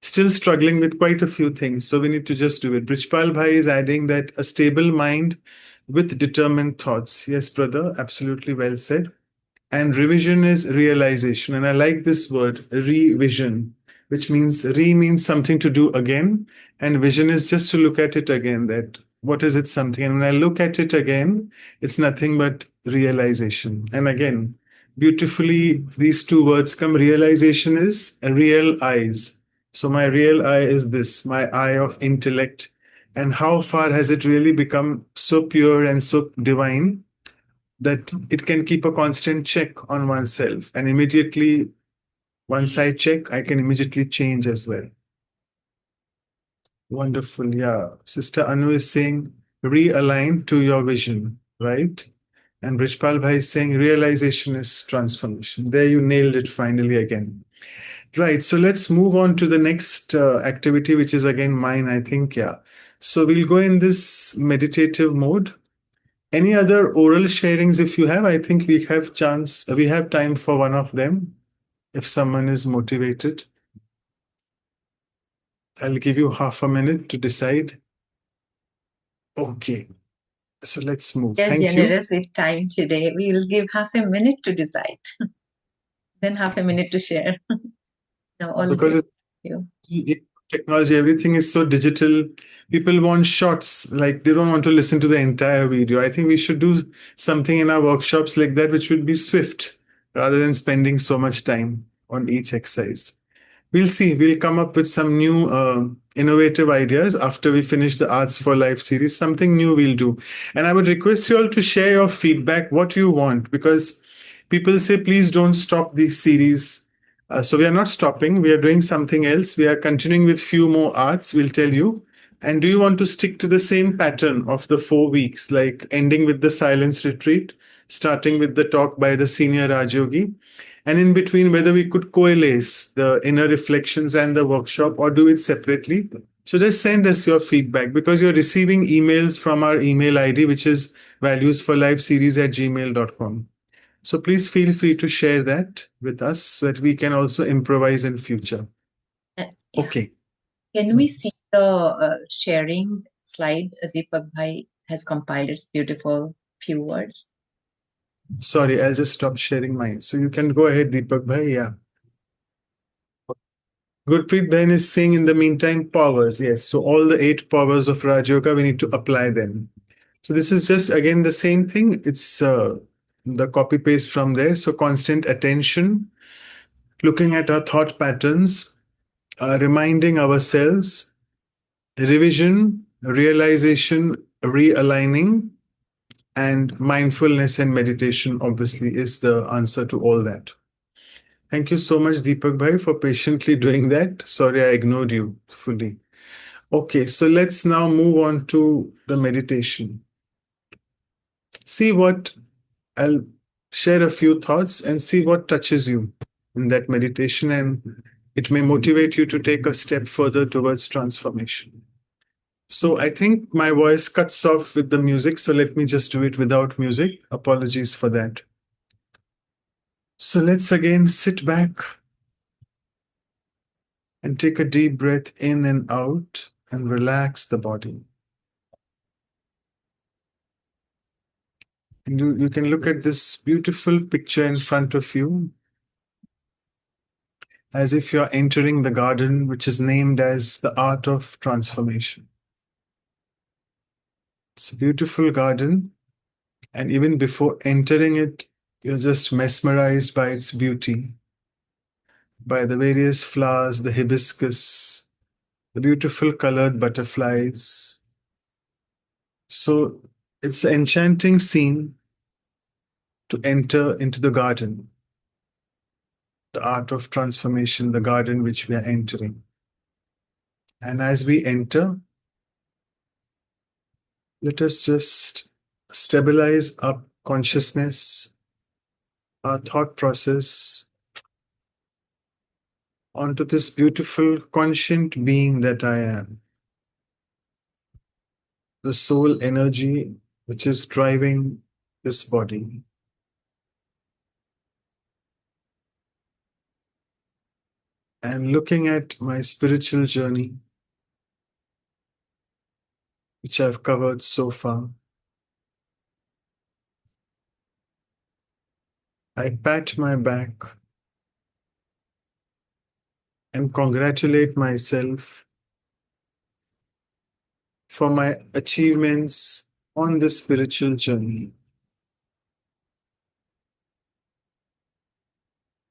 Speaker 1: still struggling with quite a few things. So we need to just do it. Brijpal Bhai is adding that a stable mind with determined thoughts. Yes, brother, absolutely well said. And revision is realization. And I like this word, revision, which means means something to do again. And vision is just to look at it again, that what is it something? And when I look at it again, it's nothing but realization. And again, beautifully, these two words come. Realization is real eyes. So my real eye is this, my eye of intellect. And how far has it really become so pure and so divine that it can keep a constant check on oneself. And immediately, once I check, I can immediately change as well. Wonderful. Yeah. Sister Anu is saying, realign to your vision, right? And Brijpal Bhai is saying, realization is transformation. There you nailed it finally again. Right. So let's move on to the next activity, which is again mine, I think. Yeah. So we'll go in this meditative mode. Any other oral sharings if you have? I think we have time for one of them if someone is motivated. I'll give you half a minute to decide. Okay. So let's move.
Speaker 2: We are
Speaker 1: Thank you.
Speaker 2: generous with time today. We will give half a minute to decide, then half a minute to share. No, all
Speaker 1: Because technology, everything is so digital. People want shots, like they don't want to listen to the entire video. I think we should do something in our workshops like that, which would be swift rather than spending so much time on each exercise. We'll see. We'll come up with some new innovative ideas after we finish the Arts for Life series. Something new we'll do. And I would request you all to share your feedback, what you want, because people say, please don't stop this series. So we are not stopping. We are doing something else. We are continuing with few more arts, we'll tell you. And do you want to stick to the same pattern of the 4 weeks, like ending with the silence retreat, starting with the talk by the senior Rajyogi, and in between whether we could coalesce the inner reflections and the workshop or do it separately? So just send us your feedback because you're receiving emails from our email ID, which is valuesforlifeseries@gmail.com. So please feel free to share that with us so that we can also improvise in future.
Speaker 2: Yeah.
Speaker 1: Okay.
Speaker 2: Can we see the sharing slide? Deepak Bhai has compiled its beautiful few words.
Speaker 1: Sorry, I'll just stop sharing mine. So you can go ahead, Deepak Bhai. Yeah. Gurpreet Bhain is saying in the meantime, powers. Yes. So all the 8 powers of Raj Yoga, we need to apply them. So this is just again the same thing. It's the copy paste from there. So constant attention, looking at our thought patterns, reminding ourselves, revision, realization, realigning, and mindfulness and meditation obviously is the answer to all that. Thank you so much, Deepak Bhai, for patiently doing that. Sorry, I ignored you fully. Okay, so let's now move on to the meditation. See what I'll share a few thoughts and see what touches you in that meditation, and it may motivate you to take a step further towards transformation. So I think my voice cuts off with the music, so let me just do it without music. Apologies for that. So let's again sit back and take a deep breath in and out and relax the body. And you can look at this beautiful picture in front of you as if you're entering the garden, which is named as the art of transformation. It's a beautiful garden, and even before entering it, you're just mesmerized by its beauty, by the various flowers, the hibiscus, the beautiful colored butterflies. So it's an enchanting scene to enter into the garden, the art of transformation, the garden which we are entering. And as we enter, let us just stabilize our consciousness, our thought process onto this beautiful conscient being that I am, the soul energy which is driving this body. And looking at my spiritual journey, which I've covered so far, I pat my back and congratulate myself for my achievements on this spiritual journey.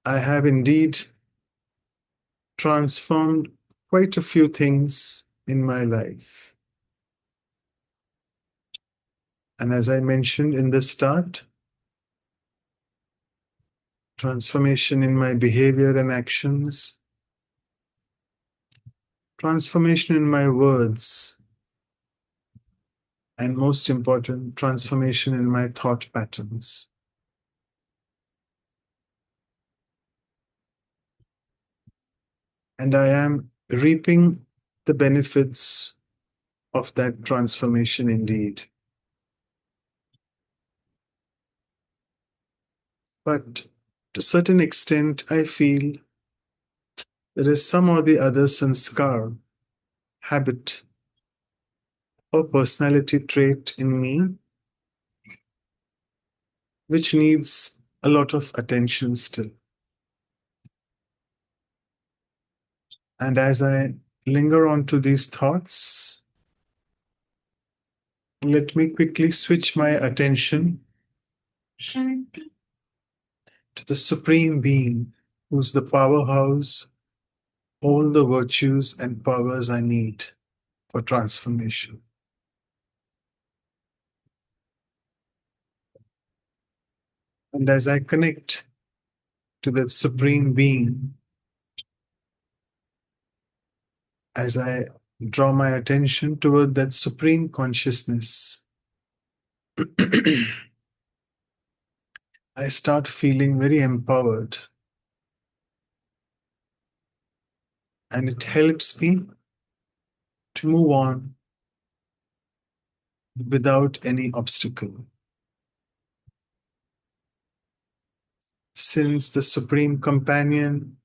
Speaker 1: I have indeed transformed quite a few things in my life. And as I mentioned in the start, transformation in my behavior and actions, transformation in my words, and most important, transformation in my thought patterns. And I am reaping the benefits of that transformation indeed. But to a certain extent, I feel there is some or the other sanskar, habit, or personality trait in me which needs a lot of attention still. And as I linger on to these thoughts, let me quickly switch my attention to the Supreme Being, who's the powerhouse, all the virtues and powers I need for transformation. And as I connect to that Supreme Being, as I draw my attention toward that Supreme Consciousness, I start feeling very empowered. And it helps me to move on without any obstacle. Since the Supreme Companion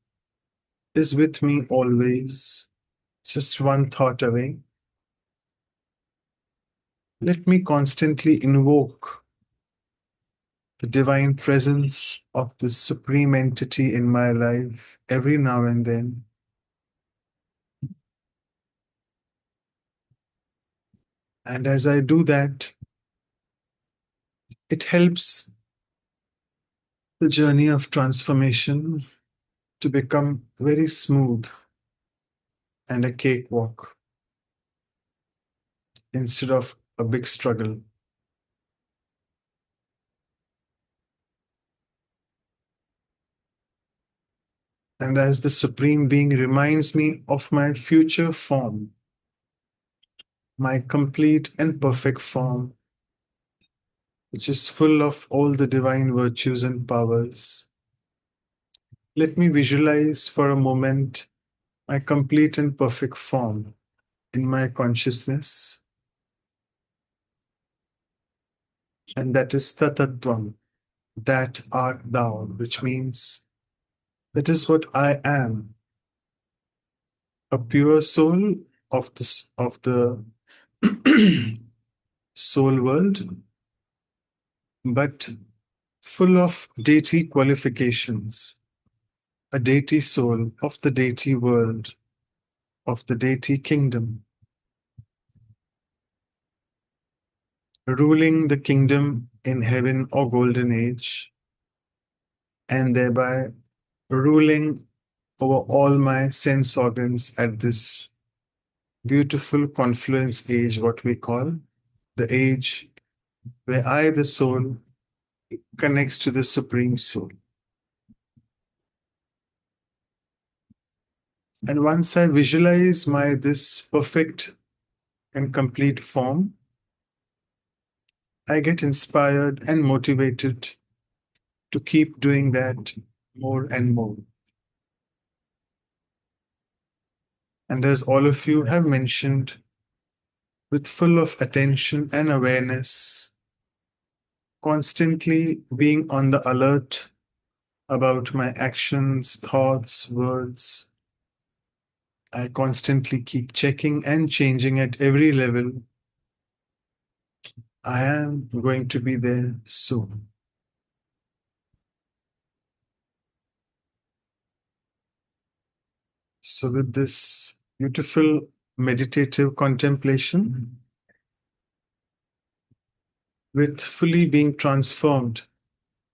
Speaker 1: is with me always, just one thought away, let me constantly invoke the divine presence of this Supreme Entity in my life every now and then. And as I do that, it helps the journey of transformation to become very smooth and a cakewalk instead of a big struggle. And as the Supreme Being reminds me of my future form, my complete and perfect form, which is full of all the divine virtues and powers, let me visualize for a moment my complete and perfect form in my consciousness. And that is Tatatvam, that art thou, which means that is what I am, a pure soul of the soul world, but full of deity qualifications, a deity soul of the deity world, of the deity kingdom, ruling the kingdom in heaven or golden age, and thereby ruling over all my sense organs at this beautiful confluence age, what we call the age where I, the soul, connects to the Supreme Soul. And once I visualize my this perfect and complete form, I get inspired and motivated to keep doing that more and more. And as all of you have mentioned, with full of attention and awareness, constantly being on the alert about my actions, thoughts, words, I constantly keep checking and changing at every level. I am going to be there soon. So, with this beautiful meditative contemplation, with fully being transformed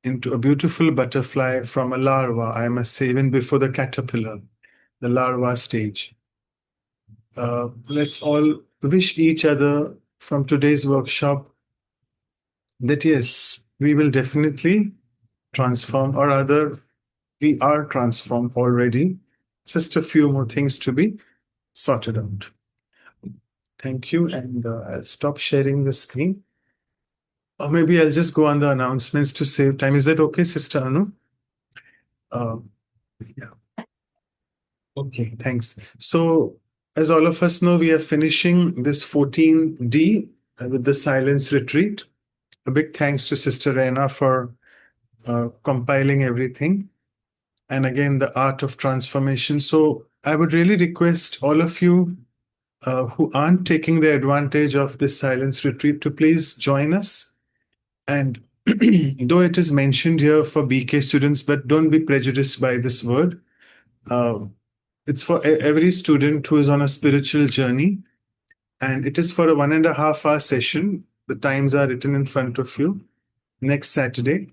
Speaker 1: into a beautiful butterfly from a larva, I must say, even before the caterpillar, the larva stage. Let's all wish each other from today's workshop that yes, we will definitely transform, or rather, we are transformed already. Just a few more things to be sorted out. Thank you, and I'll stop sharing the screen. Or maybe I'll just go on the announcements to save time. Is that okay, Sister Anu? Yeah. Okay, thanks. So, as all of us know, we are finishing this 14D with the silence retreat. A big thanks to Sister Reina for compiling everything. And again, the art of transformation. So, I would really request all of you who aren't taking the advantage of this silence retreat to please join us. And though it is mentioned here for BK students, but don't be prejudiced by this word. It's for every student who is on a spiritual journey, and it is for a 1.5 hour session. The times are written in front of you next Saturday.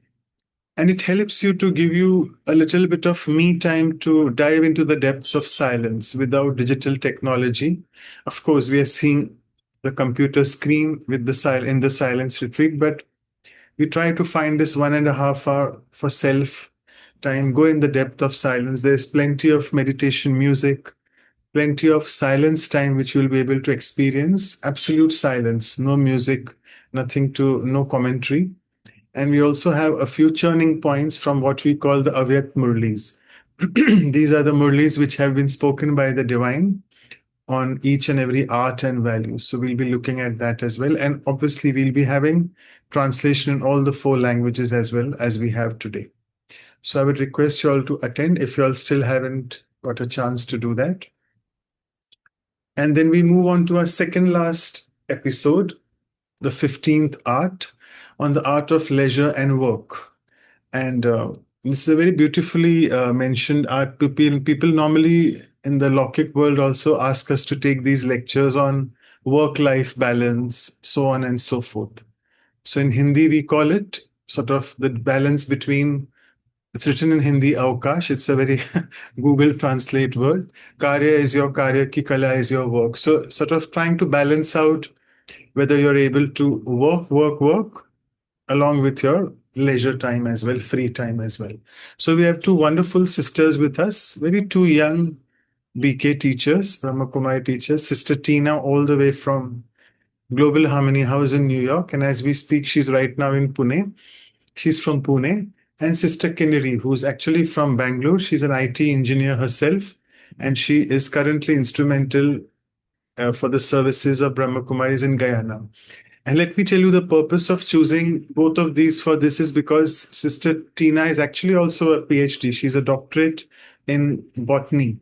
Speaker 1: And it helps you to give you a little bit of me time to dive into the depths of silence without digital technology. Of course, we are seeing the computer screen with in the silence retreat, but we try to find this 1.5 hour for self time, go in the depth of silence. There's plenty of meditation music, plenty of silence time, which you'll be able to experience. Absolute silence, no music, no commentary. And we also have a few churning points from what we call the Avyakt Murlis. These are the Murlis which have been spoken by the divine on each and every art and value. So we'll be looking at that as well. And obviously, we'll be having translation in all the 4 languages as well as we have today. So I would request you all to attend if you all still haven't got a chance to do that. And then we move on to our second last episode, the 15th art, on the art of leisure and work. And this is a very beautifully mentioned art. People normally in the Lokik world also ask us to take these lectures on work-life balance, so on and so forth. So in Hindi, we call it sort of the balance between, it's written in Hindi, Avkash. It's a very Google Translate word. Karya is your karya, ki kala is your work. So sort of trying to balance out whether you're able to work along with your leisure time as well, free time as well. So we have 2 wonderful sisters with us, very 2 young BK teachers, Brahma Kumari teachers, Sister Tina, all the way from Global Harmony House in New York. And as we speak, she's right now in Pune. She's from Pune. And Sister Kinneri, who's actually from Bangalore. She's an IT engineer herself. And she is currently instrumental for the services of Brahma Kumaris in Guyana. And let me tell you, the purpose of choosing both of these for this is because Sister Tina is actually also a PhD. She's a doctorate in botany.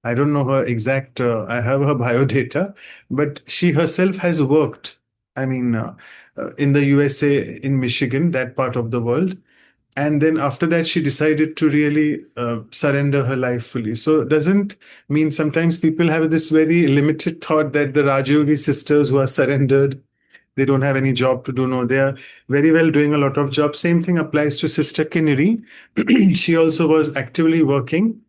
Speaker 1: I don't know her exact, I have her biodata, but she herself has worked, in the USA, in Michigan, that part of the world. And then after that, she decided to really surrender her life fully. So it doesn't mean, sometimes people have this very limited thought that the Rajayogi sisters who are surrendered, they don't have any job to do. No, they are very well doing a lot of jobs. Same thing applies to Sister Kinneri. She also was actively working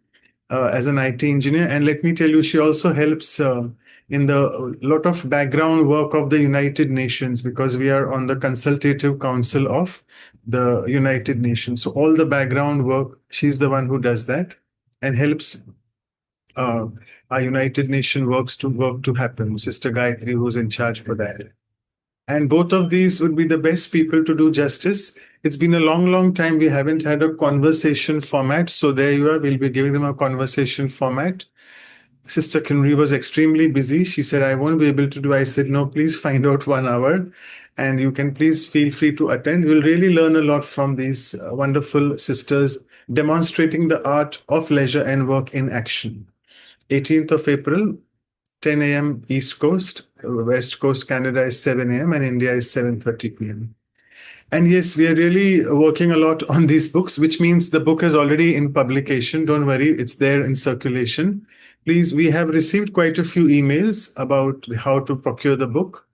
Speaker 1: as an IT engineer. And let me tell you, she also helps in the lot of background work of the United Nations, because we are on the Consultative Council of the United Nations. So all the background work, she's the one who does that and helps our United Nation work to happen. Sister Gayatri, who's in charge for that. And both of these would be the best people to do justice. It's been a long time we haven't had a conversation format. So there you are. We'll be giving them a conversation format. Sister Kinry was extremely busy. She said, I won't be able to do. I said, no, please find out 1 hour. And you can please feel free to attend. You'll really learn a lot from these wonderful sisters demonstrating the art of leisure and work in action. 18th of April, 10 a.m. East Coast, West Coast Canada is 7 a.m. and India is 7:30 p.m. And yes, we are really working a lot on these books, which means the book is already in publication. Don't worry, it's there in circulation. Please, we have received quite a few emails about how to procure the book.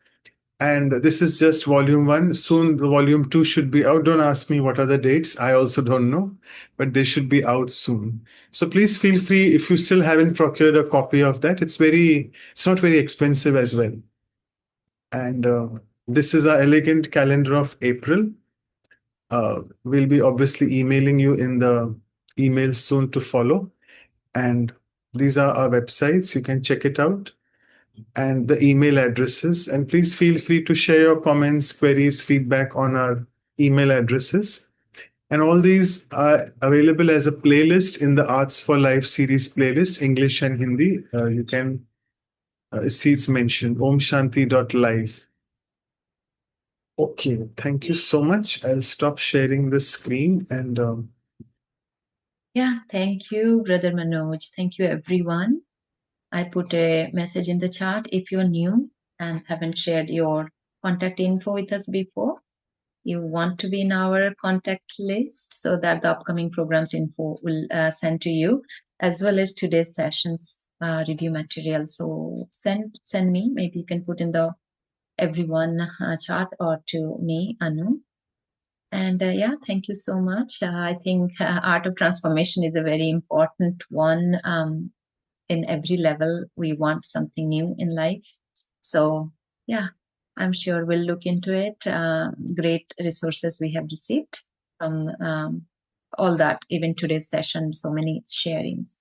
Speaker 1: And this is just volume 1. Soon the volume 2 should be out. Don't ask me what are the dates. I also don't know, but they should be out soon. So please feel free, if you still haven't procured a copy of that, it's not very expensive as well. And this is our elegant calendar of April. We'll be obviously emailing you in the emails soon to follow. And these are our websites. You can check it out. And the email addresses. And please feel free to share your comments, queries, feedback on our email addresses. And all these are available as a playlist in the Arts for Life series playlist, English and Hindi. You can see it's mentioned, omshanti.live. Okay, thank you so much. I'll stop sharing the screen and
Speaker 2: Yeah, thank you, Brother Manoj. Thank you, everyone. I put a message in the chat. If you're new and haven't shared your contact info with us before, you want to be in our contact list so that the upcoming programs info will send to you, as well as today's sessions review material. So send me. Maybe you can put in the everyone chat or to me, Anu. And yeah, thank you so much. I think art of transformation is a very important one. In every level, we want something new in life. So yeah, I'm sure we'll look into it. Great resources we have received from all that, even today's session, so many sharings.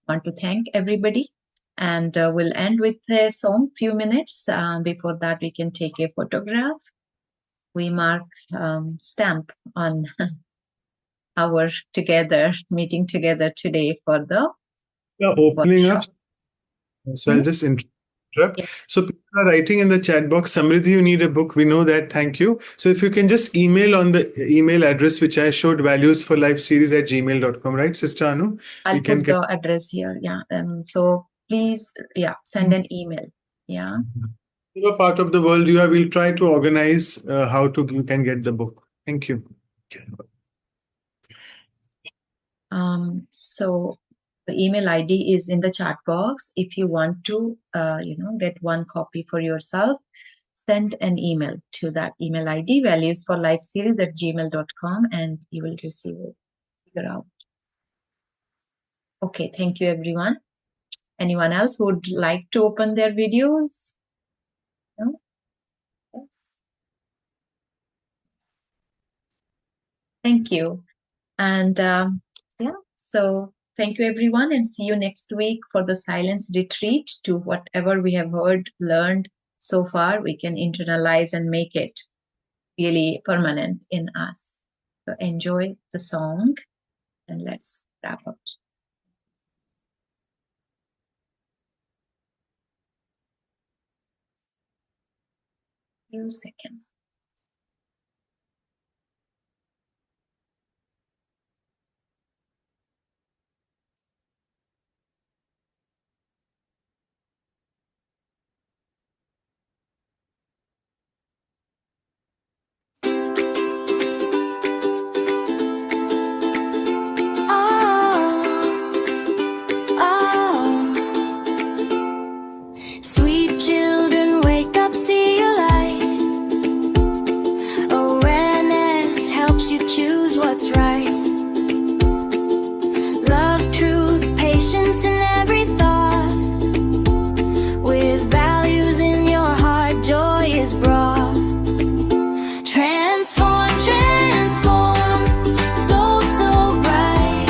Speaker 2: Want to thank everybody. And we'll end with a song, few minutes. Before that, we can take a photograph. We mark stamp on our meeting together today for the
Speaker 1: opening
Speaker 2: workshop.
Speaker 1: up. So I'll just interrupt.
Speaker 2: Yeah.
Speaker 1: So people are writing in the chat box, Samriddhi, you need a book. We know that. Thank you. So if you can just email on the email address which I showed, valuesforlifeseries@gmail.com, right, Sister Anu?
Speaker 2: I'll
Speaker 1: We can
Speaker 2: put the address here. Yeah. So please, send an email. Yeah.
Speaker 1: whatever part of the world you are, we'll try to organize you can get the book. Thank you.
Speaker 2: So the email ID is in the chat box. If you want to, get one copy for yourself, send an email to that email ID, valuesforlifeseries@gmail.com, and you will receive it. Figure out. Okay, thank you, everyone. Anyone else who would like to open their videos? No? Yes. Thank you. And so thank you, everyone, and see you next week for the silence retreat. To whatever we have heard, learned so far, we can internalize and make it really permanent in us. So enjoy the song, and let's wrap up. Few seconds.
Speaker 6: Sweet children, wake up, see your light. Awareness helps you choose what's right. Love, truth, patience in every thought. With values in your heart, joy is brought. Transform, transform, soul so bright.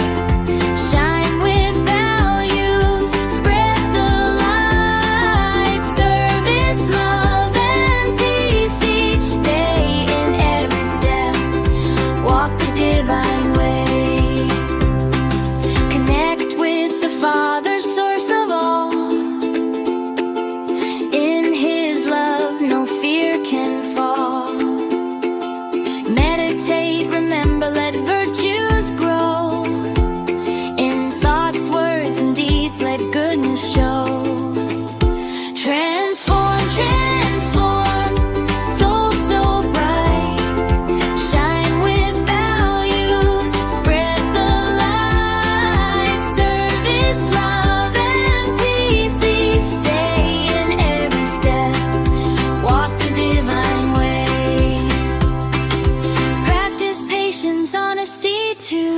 Speaker 6: Shine with values, spread the light. Service, love, and peace each day. In every step, walk the divine way. Connect with the Father, source of all. In His love, no fear can fall. Meditate, remember, let virtues grow. In thoughts, words, and deeds, let goodness show. Transform, transform, soul so bright. Shine with values, spread the light. Service, love, and peace each day. In every step, walk the divine way. Practice patience, honesty too.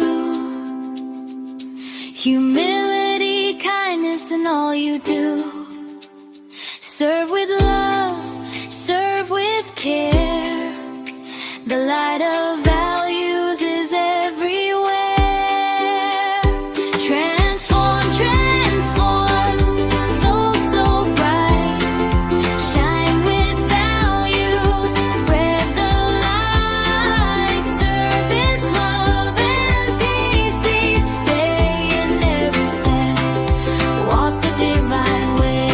Speaker 6: Humility, kindness in all you do. Serve with love, serve with care. The light of values is everywhere. Transform, transform, soul so bright. Shine with values, spread the light. Service, love, and peace each day. In every step, walk the divine way.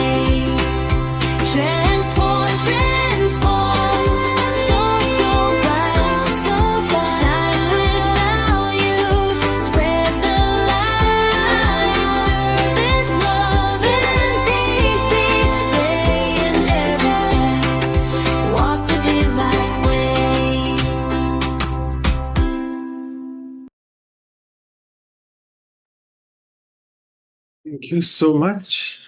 Speaker 6: Transform, transform, soul so bright. Shine with values, spread the light. Service, love, and peace each day. In every step, walk the divine way.
Speaker 1: Thank you so much.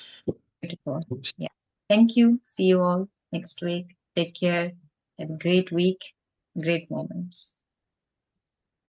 Speaker 2: Beautiful. Yeah. Thank you. See you all next week. Take care. Have a great week. Great moments.